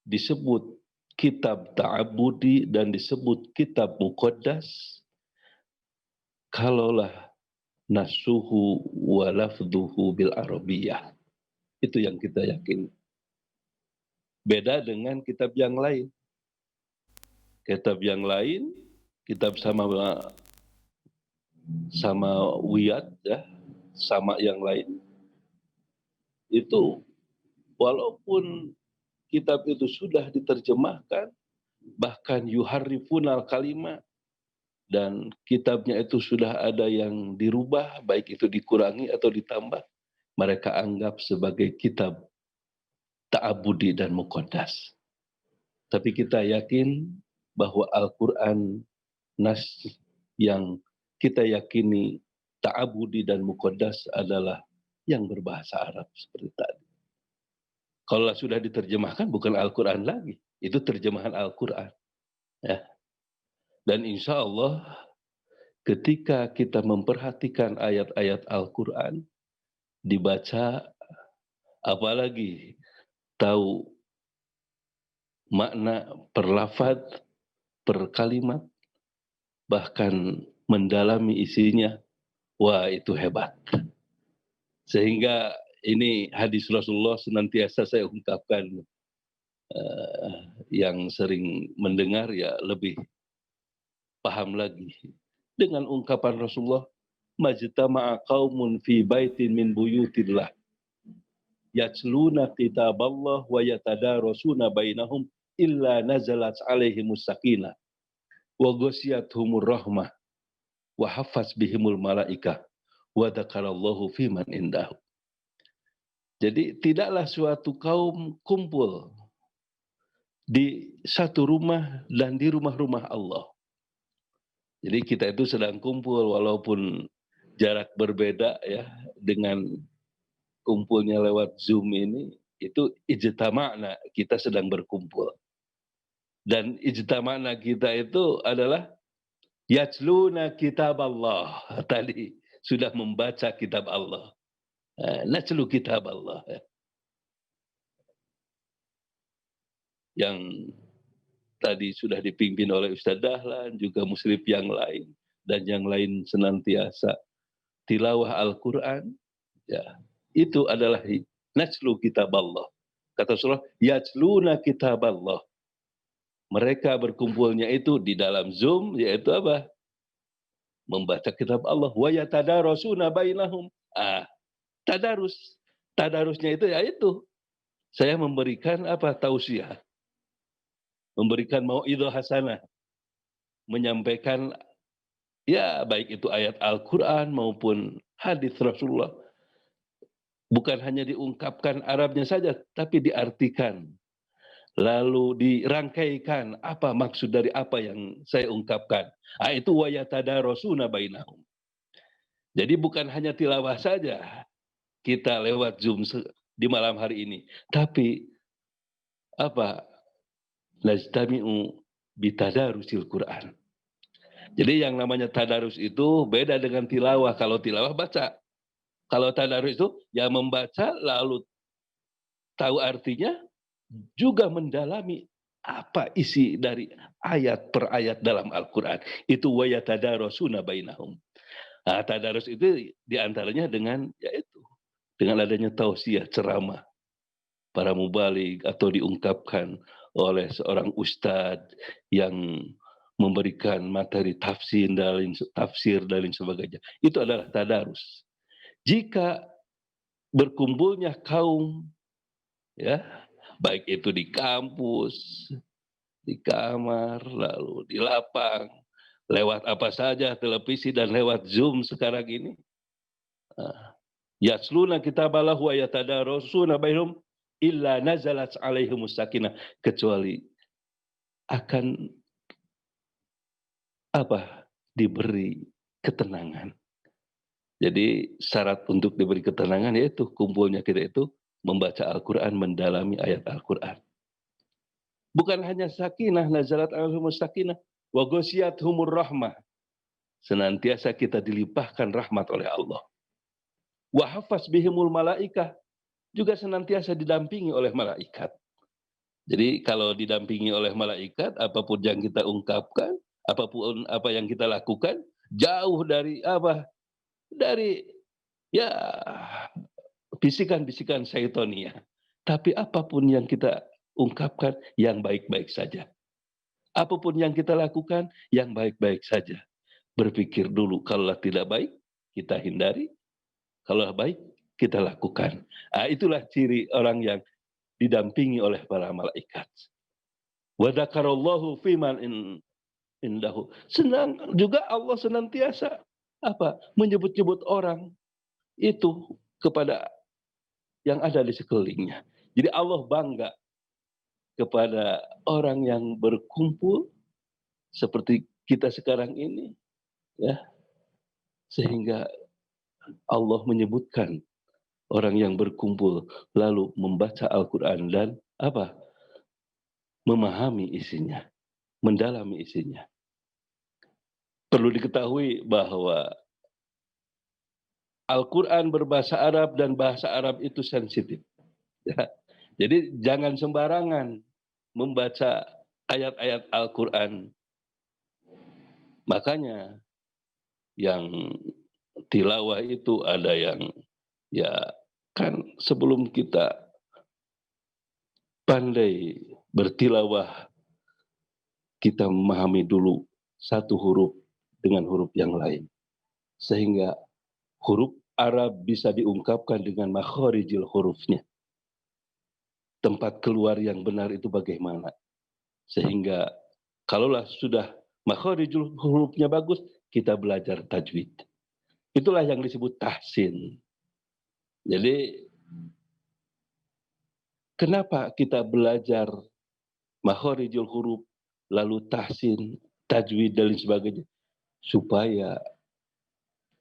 disebut kitab ta'abudi dan disebut kitab muqaddas kalaulah nasuhu wa lafduhu bil Arabiyyah. Itu yang kita yakini. Beda dengan kitab yang lain. Kitab yang lain, kitab sama wiyat, ya, sama yang lain. Itu walaupun kitab itu sudah diterjemahkan, bahkan yuharrifunal kalimah, dan kitabnya itu sudah ada yang dirubah, baik itu dikurangi atau ditambah, mereka anggap sebagai kitab ta'abudi dan muqaddas. Tapi kita yakin bahwa Al-Quran nas yang kita yakini ta'abudi dan muqaddas adalah yang berbahasa Arab seperti tadi. Kalau sudah diterjemahkan bukan Al-Quran lagi, itu terjemahan Al-Quran. Ya. Dan insya Allah ketika kita memperhatikan ayat-ayat Al-Quran, dibaca, apalagi tahu makna per lafaz, per kalimat, bahkan mendalami isinya, wah itu hebat. Sehingga ini hadis Rasulullah senantiasa saya ungkapkan, yang sering mendengar ya lebih paham lagi. Dengan ungkapan Rasulullah, majtama'a qaumun fi baitin min buyutillah yatluna kitaballah wa yatadarasuna bainahum illa nazalat alaihimus sakinah wa ghasiyatuhumur rahmah wa haffaz bihimul malaikah wa dzakarallahu fiman indahu. Jadi tidaklah suatu kaum kumpul di satu rumah dan di rumah-rumah Allah. Jadi kita itu sedang kumpul walaupun jarak berbeda ya, dengan kumpulnya lewat Zoom ini, itu ijtama'na, kita sedang berkumpul. Dan ijtama'na kita itu adalah yatluna kitab Allah. Tadi sudah membaca kitab Allah. Natlu kitab Allah. Yang tadi sudah dipimpin oleh Ustaz Dahlan, juga muslim yang lain, dan yang lain senantiasa tilawah Al-Quran, ya, itu adalah natlu kitab Allah. Kata Rasulullah, yatluna kitab Allah. Mereka berkumpulnya itu di dalam Zoom, yaitu apa? Membaca kitab Allah. Wa yatadarasuna bainahum. Tadarus. Tadarusnya itu ya itu. Saya memberikan apa? Tausiah. Memberikan mau'idhah hasanah, menyampaikan ya baik itu ayat Al-Quran maupun hadis Rasulullah. Bukan hanya diungkapkan Arabnya saja, tapi diartikan. Lalu dirangkaikan apa maksud dari apa yang saya ungkapkan. Itu wa yatadarasuna bainahum. Jadi bukan hanya tilawah saja kita lewat Zoom di malam hari ini, tapi apa? Najtami'u bitadarusil Quran. Jadi yang namanya tadarus itu beda dengan tilawah. Kalau tilawah baca. Kalau tadarus itu ya membaca lalu tahu artinya, juga mendalami apa isi dari ayat per ayat dalam Al-Quran. Itu wa yatadarasuna bainahum. Tadarus itu diantaranya dengan yaitu dengan adanya tausiah, ceramah para mubaligh atau diungkapkan oleh seorang ustadz yang memberikan materi tafsir dan sebagainya. Itu adalah tadarus. Jika berkumpulnya kaum, ya, baik itu di kampus, di kamar, lalu di lapang, lewat apa saja, televisi dan lewat Zoom sekarang ini. Yasluna kitaballah wa yatadarasuna bainahum illa nazalat alaihimus sakinah, kecuali akan apa? Diberi ketenangan. Jadi syarat untuk diberi ketenangan yaitu kumpulnya kita itu membaca Al-Quran, mendalami ayat Al-Quran. Bukan hanya sakinah, nazalat alaihimus sakinah wa ghasiyatuhumur rahmah. Senantiasa kita dilimpahkan rahmat oleh Allah. Wa haffaz bihimul malaikah, juga senantiasa didampingi oleh malaikat. Jadi kalau didampingi oleh malaikat, apapun yang kita ungkapkan, apapun apa yang kita lakukan, jauh dari apa? Dari ya bisikan-bisikan syaitonia. Tapi apapun yang kita ungkapkan, yang baik-baik saja. Apapun yang kita lakukan, yang baik-baik saja. Berpikir dulu, kalau tidak baik, kita hindari. Kalau baik, kita lakukan. Itulah ciri orang yang didampingi oleh para malaikat. Wa dzakarallahu fiman indahu. Senang juga Allah senantiasa apa? Menyebut-nyebut orang itu kepada yang ada di sekelilingnya. Jadi Allah bangga kepada orang yang berkumpul seperti kita sekarang ini, ya, sehingga Allah menyebutkan orang yang berkumpul lalu membaca Al-Quran dan apa? Memahami isinya, mendalami isinya. Perlu diketahui bahwa Al-Quran berbahasa Arab dan bahasa Arab itu sensitif. Ya. Jadi jangan sembarangan membaca ayat-ayat Al-Quran. Makanya yang tilawah itu ada yang, ya kan sebelum kita pandai bertilawah, kita memahami dulu satu huruf dengan huruf yang lain. Sehingga huruf Arab bisa diungkapkan dengan makharijil hurufnya. Tempat keluar yang benar itu bagaimana. Sehingga kalaulah sudah makharijul hurufnya bagus, kita belajar tajwid. Itulah yang disebut tahsin. Jadi kenapa kita belajar makharijul huruf, lalu tahsin, tajwid dan lain sebagainya? Supaya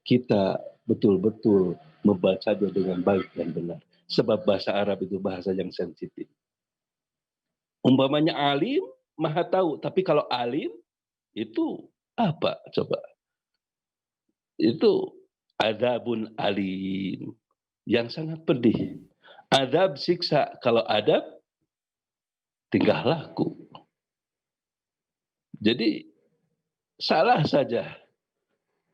kita betul-betul membacanya dengan baik dan benar. Sebab bahasa Arab itu bahasa yang sensitif. Umpamanya alim, maha tahu. Tapi kalau alim, itu apa? Coba. Itu adabun alim. Yang sangat pedih. Adab siksa. Kalau adab, tingkah laku. Jadi, salah saja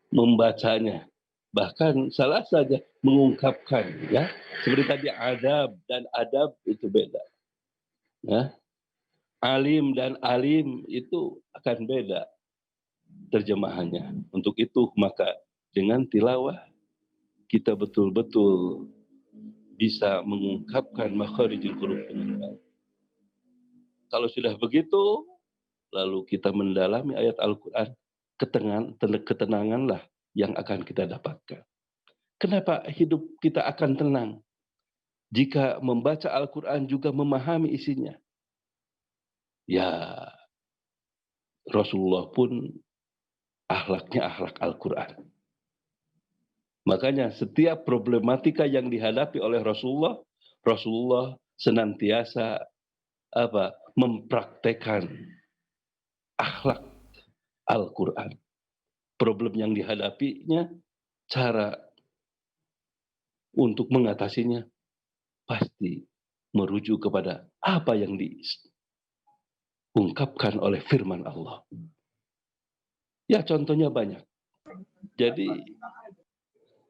membacanya. Bahkan salah saja mengungkapkan, ya. Seperti tadi adab dan adab itu beda. Ya. Alim dan alim itu akan beda terjemahannya. Untuk itu maka dengan tilawah kita betul-betul bisa mengungkapkan makharijul huruf dengan baik. Kalau sudah begitu, lalu kita mendalami ayat Al-Quran, ketenanganlah yang akan kita dapatkan. Kenapa hidup kita akan tenang? Jika membaca Al-Quran juga memahami isinya. Ya, Rasulullah pun akhlaknya akhlak Al-Quran. Makanya setiap problematika yang dihadapi oleh Rasulullah, Rasulullah senantiasa mempraktekkan akhlak Al-Quran. Problem yang dihadapinya, cara untuk mengatasinya pasti merujuk kepada apa yang diungkapkan oleh firman Allah. Ya, contohnya banyak. Jadi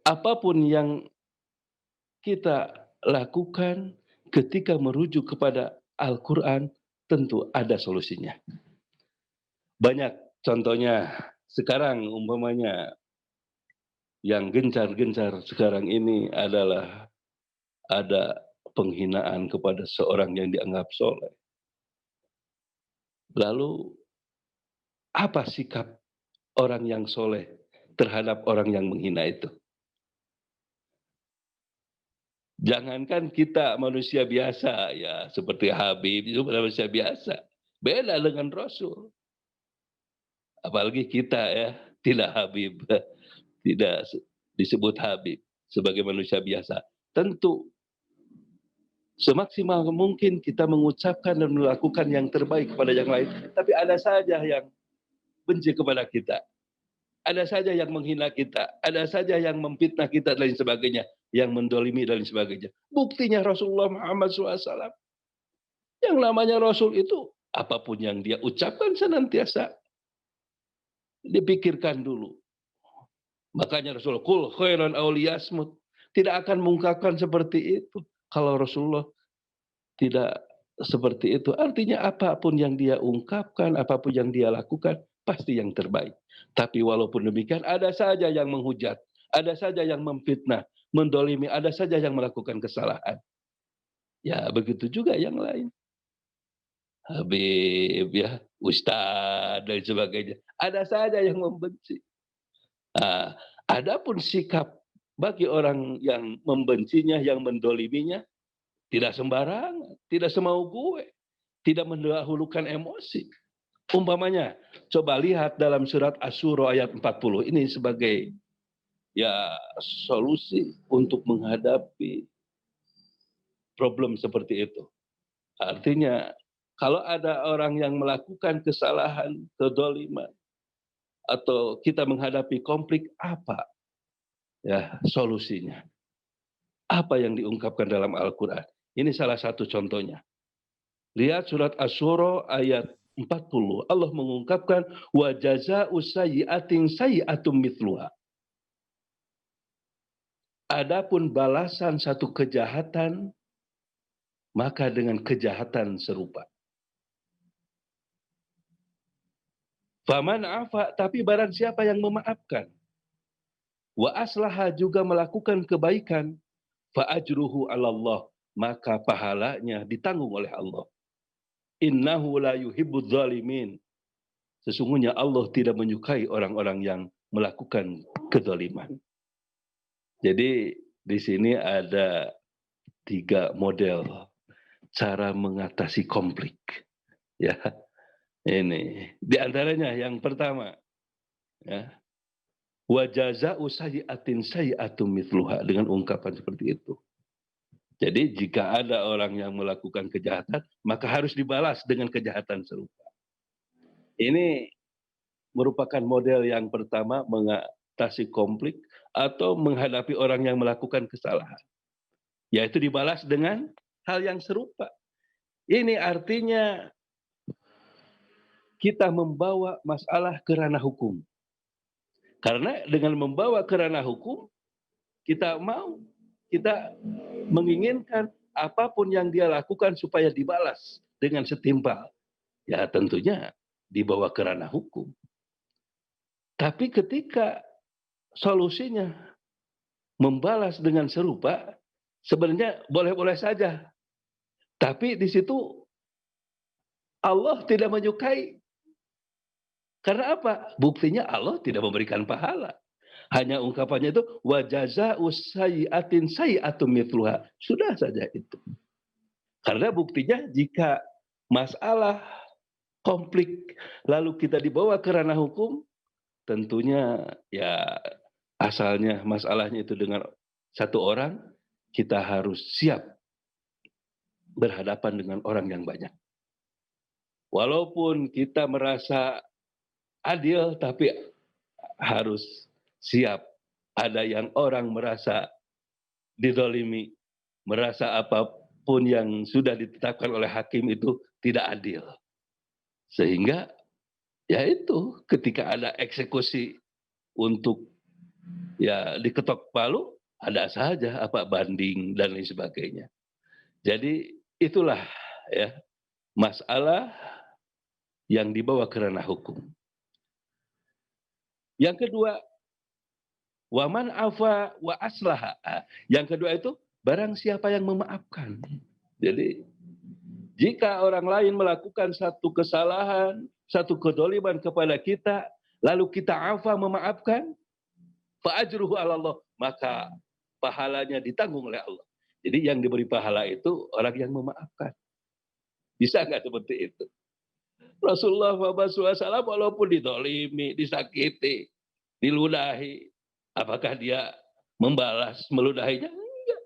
apapun yang kita lakukan ketika merujuk kepada Al-Quran, tentu ada solusinya. Banyak contohnya. Sekarang umpamanya yang gencar-gencar sekarang ini adalah ada penghinaan kepada seorang yang dianggap soleh. Lalu apa sikap orang yang soleh terhadap orang yang menghina itu? Jangankan kita manusia biasa, ya seperti Habib itu manusia biasa. Beda dengan Rasul. Apalagi kita ya, tidak Habib, tidak disebut Habib sebagai manusia biasa. Tentu semaksimal mungkin kita mengucapkan dan melakukan yang terbaik kepada yang lain. Tapi ada saja yang benci kepada kita. Ada saja yang menghina kita. Ada saja yang memfitnah kita dan lain sebagainya. Yang mendolimi dan lain sebagainya. Buktinya Rasulullah Muhammad SAW. Yang namanya Rasul itu, apapun yang dia ucapkan senantiasa dipikirkan dulu. Makanya Rasulullah, kul khairan awliyasmut, tidak akan mengungkapkan seperti itu. Kalau Rasulullah tidak seperti itu, artinya apapun yang dia ungkapkan, apapun yang dia lakukan, pasti yang terbaik. Tapi walaupun demikian, ada saja yang menghujat, ada saja yang memfitnah, mendolimi, ada saja yang melakukan kesalahan. Ya, begitu juga yang lain. Habib, ya, Ustadz, dan sebagainya. Ada saja yang membenci. Adapun sikap bagi orang yang membencinya, yang mendoliminya, Tidak sembarangan, tidak semau gue, tidak mendahulukan emosi. Umpamanya, coba lihat dalam surat Asy-Syura ayat 40 ini sebagai ya solusi untuk menghadapi problem seperti itu. Artinya, kalau ada orang yang melakukan kesalahan, kedoliman, atau kita menghadapi konflik, apa ya solusinya? Apa yang diungkapkan dalam Al-Quran? Ini salah satu contohnya. Lihat surat Asy-Syura ayat 40. Allah mengungkapkan wa jazaa'u sayyi'atin sayyi'atum mithluha. Adapun balasan satu kejahatan, maka dengan kejahatan serupa. Faman afa, tapi barang siapa yang memaafkan. Wa aslaha, juga melakukan kebaikan. Fa ajruhu 'alallah, maka pahalanya ditanggung oleh Allah. Innahu la yuhibbudz zalimin. Sesungguhnya Allah tidak menyukai orang-orang yang melakukan kezaliman. Jadi di sini ada 3 model cara mengatasi konflik. Ya. Ini di antaranya yang pertama, ya. Wa jazaa'u sayyi'atin sayyi'atum mithluha, dengan ungkapan seperti itu. Jadi jika ada orang yang melakukan kejahatan, maka harus dibalas dengan kejahatan serupa. Ini merupakan model yang pertama mengatasi konflik atau menghadapi orang yang melakukan kesalahan. Yaitu dibalas dengan hal yang serupa. Ini artinya kita membawa masalah ke ranah hukum. Karena dengan membawa ke ranah hukum, kita menginginkan apapun yang dia lakukan supaya dibalas dengan setimpal. Ya tentunya dibawa ke ranah hukum. Tapi ketika solusinya membalas dengan serupa, sebenarnya boleh-boleh saja. Tapi di situ Allah tidak menyukai. Karena apa? Buktinya Allah tidak memberikan pahala. Hanya ungkapannya itu wa jazaa'u sayyi'atin sayyi'atum mithluha. Sudah saja itu. Karena buktinya jika masalah konflik lalu kita dibawa ke ranah hukum, tentunya ya asalnya masalahnya itu dengan satu orang, kita harus siap berhadapan dengan orang yang banyak. Walaupun kita merasa adil, tapi harus siap. Ada yang orang merasa dizalimi, merasa apapun yang sudah ditetapkan oleh hakim itu tidak adil. Sehingga ya itu ketika ada eksekusi untuk ya diketok palu, ada saja apa banding dan lain sebagainya. Jadi itulah ya masalah yang dibawa ke ranah hukum. Yang kedua, waman afa wa aslaha. Yang kedua itu barang siapa yang memaafkan. Jadi jika orang lain melakukan satu kesalahan, satu kedoliman kepada kita, lalu kita afa memaafkan, fa ajruhu 'ala Allah, maka pahalanya ditanggung oleh Allah. Jadi yang diberi pahala itu orang yang memaafkan. Bisa nggak seperti itu? Rasulullah SAW walaupun didolimi, disakiti, diludahi, apakah dia membalas meludahinya? Enggak.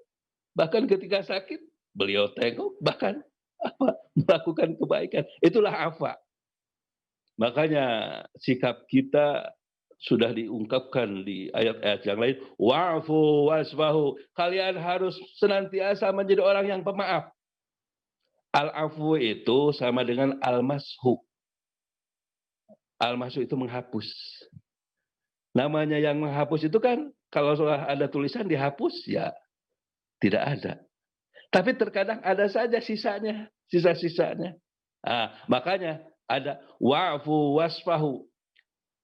Bahkan ketika sakit, beliau tengok, bahkan melakukan kebaikan. Itulah afa. Makanya sikap kita sudah diungkapkan di ayat-ayat yang lain. Wa'fu wasfahu. Kalian harus senantiasa menjadi orang yang pemaaf. Al-afu itu sama dengan al-mashu. Al-mashu itu menghapus. Namanya yang menghapus itu kan, kalau sudah ada tulisan dihapus, ya tidak ada. Tapi terkadang ada saja sisanya, sisa-sisanya. Nah, makanya ada wa'fu wasfahu.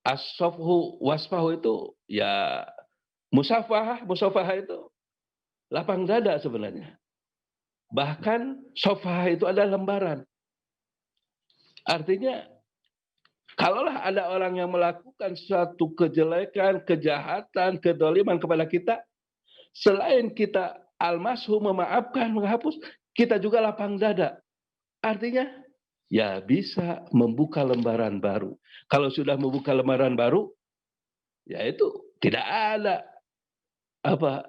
As-safhu wasfahu itu ya musafahah itu lapang dada sebenarnya. Bahkan safah itu ada lembaran. Artinya kalaulah ada orang yang melakukan suatu kejelekan, kejahatan, kedoliman kepada kita, selain kita al-mashu memaafkan, menghapus, kita juga lapang dada. Artinya, ya bisa membuka lembaran baru. Kalau sudah membuka lembaran baru, ya itu tidak ada apa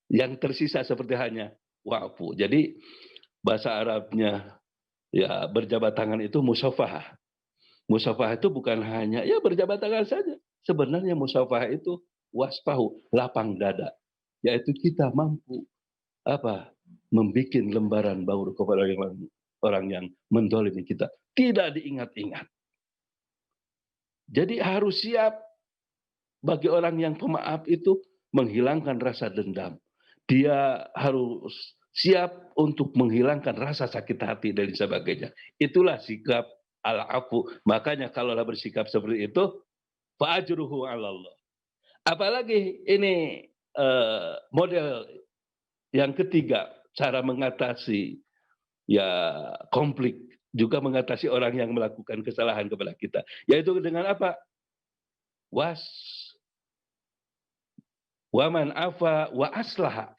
yang tersisa seperti hanya wa'fu. Jadi bahasa Arabnya ya berjabat tangan itu musafahah. Musafahah itu bukan hanya ya berjabat tangan saja. Sebenarnya musafahah itu wasfahu, lapang dada. Yaitu kita mampu membuat lembaran baru kepada orang yang mendolimi kita. Tidak diingat-ingat. Jadi harus siap bagi orang yang pemaaf itu menghilangkan rasa dendam. Dia harus siap untuk menghilangkan rasa sakit hati dan sebagainya. Itulah sikap al-afu. Makanya kalaulah bersikap seperti itu, fa'ajruhu 'ala Allah. Apalagi ini model yang ketiga, cara mengatasi ya konflik, juga mengatasi orang yang melakukan kesalahan kepada kita. Yaitu dengan apa? Waman afa wa aslaha.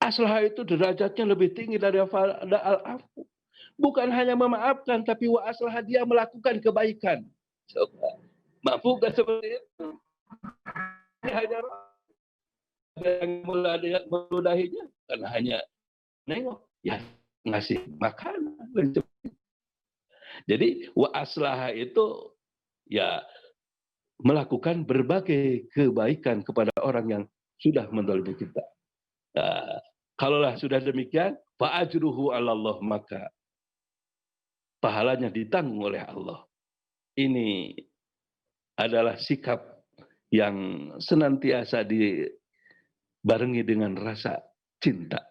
Aslaha itu derajatnya lebih tinggi daripada al-afu. Bukan hanya memaafkan, tapi wa aslaha, dia melakukan kebaikan. Coba, mampukah seperti itu? Hanya yang meludahinya, karena hanya nengok, ya ngasih makanan. Jadi wa aslaha itu ya melakukan berbagai kebaikan kepada orang yang sudah mendolimi kita. Kalaulah sudah demikian, fa'ajruhu 'ala Allah, maka pahalanya ditanggung oleh Allah. Ini adalah sikap yang senantiasa dibarengi dengan rasa cinta.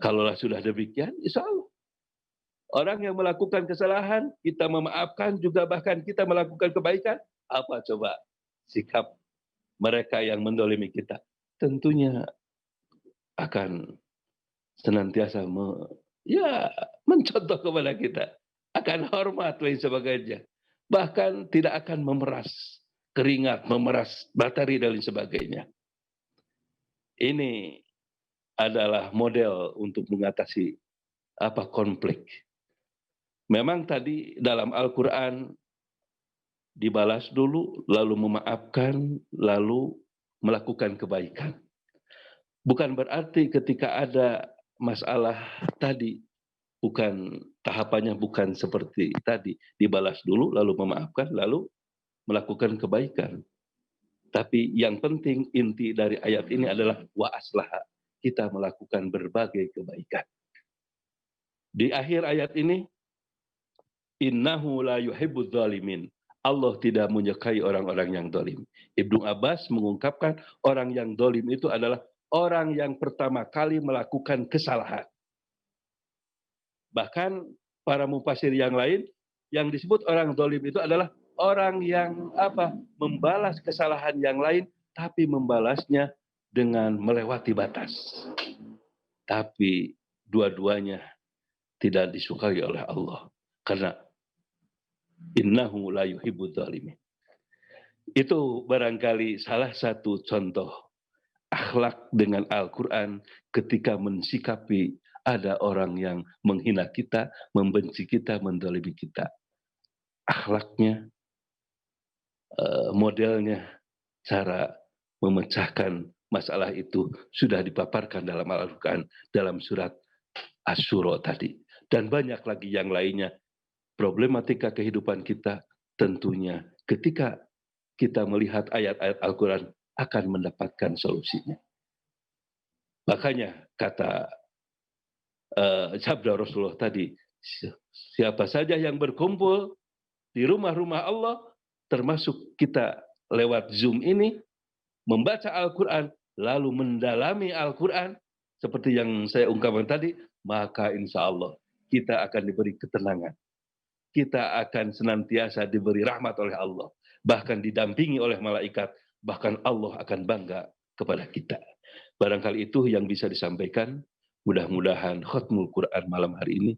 Kalaulah sudah demikian, insya Allah. Orang yang melakukan kesalahan, kita memaafkan, juga bahkan kita melakukan kebaikan. Apa coba sikap mereka yang mendolimi kita? Tentunya akan senantiasa mencontoh kepada kita. Akan hormat dan sebagainya. Bahkan tidak akan memeras keringat, memeras bateri dan sebagainya. Ini adalah model untuk mengatasi konflik. Memang tadi dalam Al-Quran dibalas dulu, lalu memaafkan, lalu melakukan kebaikan. Bukan berarti ketika ada masalah tadi, tahapannya bukan seperti tadi. Dibalas dulu, lalu memaafkan, lalu melakukan kebaikan. Tapi yang penting inti dari ayat ini adalah wa aslaha. Kita melakukan berbagai kebaikan. Di akhir ayat ini, innahu la yuhibbudz zalimin. Allah tidak menyukai orang-orang yang zalim. Ibnu Abbas mengungkapkan orang yang zalim itu adalah orang yang pertama kali melakukan kesalahan. Bahkan para mufasir yang lain yang disebut orang zalim itu adalah orang yang membalas kesalahan yang lain tapi membalasnya dengan melewati batas. Tapi dua-duanya tidak disukai oleh Allah karena innahu la yuhibbudz zalimin. Itu barangkali salah satu contoh akhlak dengan Al-Quran ketika mensikapi ada orang yang menghina kita, membenci kita, menzalimi kita. Akhlaknya, modelnya, cara memecahkan masalah itu sudah dipaparkan dalam Al-Quran, dalam surat Asy-Syura tadi. Dan banyak lagi yang lainnya. Problematika kehidupan kita tentunya ketika kita melihat ayat-ayat Al-Quran akan mendapatkan solusinya. Makanya kata sabda Rasulullah tadi, siapa saja yang berkumpul di rumah-rumah Allah, termasuk kita lewat Zoom ini, membaca Al-Quran, lalu mendalami Al-Quran, seperti yang saya ungkapkan tadi, maka insya Allah kita akan diberi ketenangan. Kita akan senantiasa diberi rahmat oleh Allah. Bahkan didampingi oleh malaikat. Bahkan Allah akan bangga kepada kita. Barangkali itu yang bisa disampaikan. Mudah-mudahan Khatmul Quran malam hari ini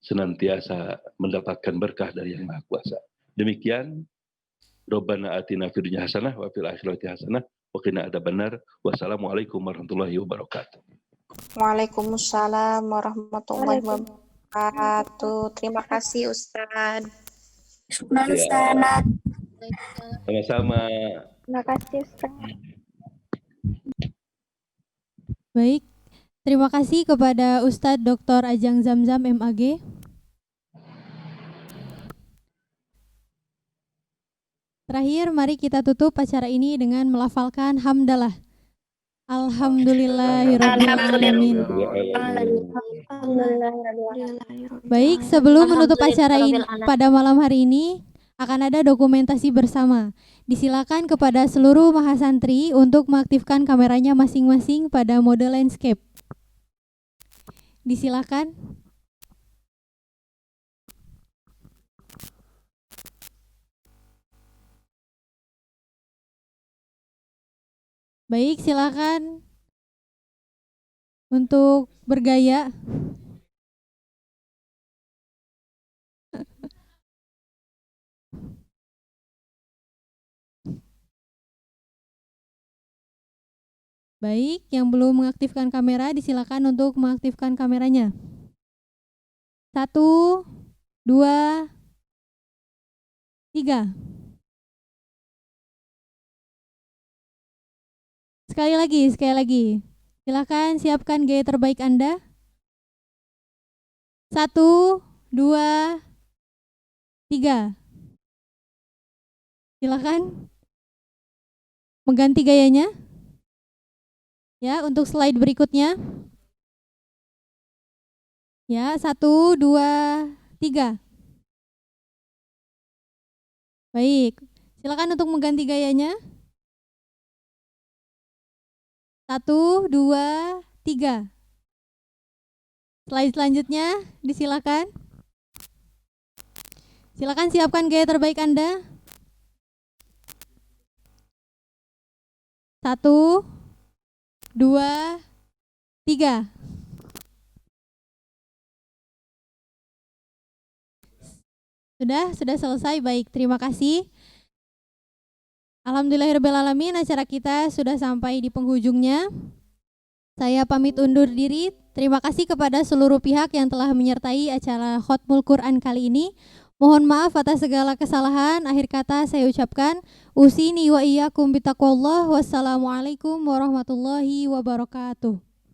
senantiasa mendapatkan berkah dari Yang Maha Kuasa. Demikian. Rabbana atina fid dunya hasanah wa fil akhirati hasanah wa qina adzabannar. Wassalamualaikum warahmatullahi wabarakatuh. Waalaikumsalam warahmatullahi wabarakatuh. Terima kasih Ustadz. Syukran Ya, Ustaz. sama-sama. Terima kasih Ustaz. Baik, terima kasih kepada Ustadz Dr. Ajang Zamzam MAG. Terakhir, mari kita tutup acara ini dengan melafalkan hamdalah. Alhamdulillahirrabbilalamin. Baik, sebelum menutup acara ini pada malam hari ini, akan ada dokumentasi bersama. Disilakan kepada seluruh mahasantri untuk mengaktifkan kameranya masing-masing pada mode landscape. Disilakan. Baik, silakan untuk bergaya. Baik, yang belum mengaktifkan kamera disilakan untuk mengaktifkan kameranya. 1, 2, 3. Sekali lagi. Silakan siapkan gaya terbaik Anda. 1, 2, 3. Silakan mengganti gayanya. Ya, untuk slide berikutnya. Ya, 1, 2, 3. Baik, silakan untuk mengganti gayanya. 1, 2, 3. Slide selanjutnya, disilakan. Silakan siapkan gaya terbaik Anda. 1, 2, 3. Sudah selesai. Baik, terima kasih. Alhamdulillahirrabbilalamin, acara kita sudah sampai di penghujungnya. Saya pamit undur diri. Terima kasih kepada seluruh pihak yang telah menyertai acara Khatmul Quran kali ini. Mohon maaf atas segala kesalahan. Akhir kata saya ucapkan usini wa iyyakum bitaqwallah. Wassalamualaikum warahmatullahi wabarakatuh.